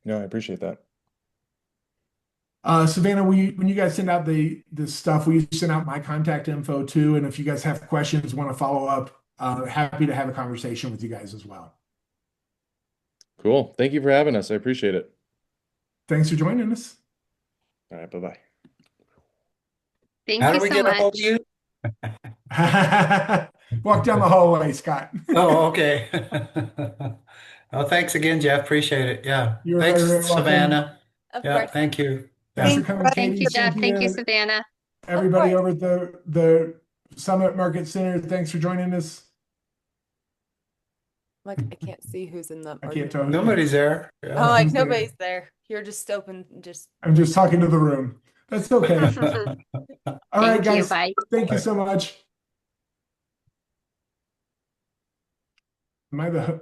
No, I appreciate that. Savannah, when you guys send out the stuff, will you send out my contact info too? And if you guys have questions, want to follow up, happy to have a conversation with you guys as well. Cool. Thank you for having us. I appreciate it. Thanks for joining us. All right. Bye-bye. Thank How do you we so get a much. hold of you? Walk down the hallway, Scott. Oh, okay. Well, thanks again, Jeff. Appreciate it. Yeah. You're Thanks, very welcome. Savannah. Of Yeah, course. thank you. Thanks Yeah. for coming, Thank Katie. you, Jeff. Thank you, Savannah. Everybody course. over at the Summit Market Center, thanks for joining us. Like, I can't see who's in the I can't argument. tell. Nobody's there. Yeah. Oh, like Who's there? nobody's there. You're just open, just. I'm just talking to the room. That's okay. All right, Thank you. guys. Bye. Thank you so much. Am I the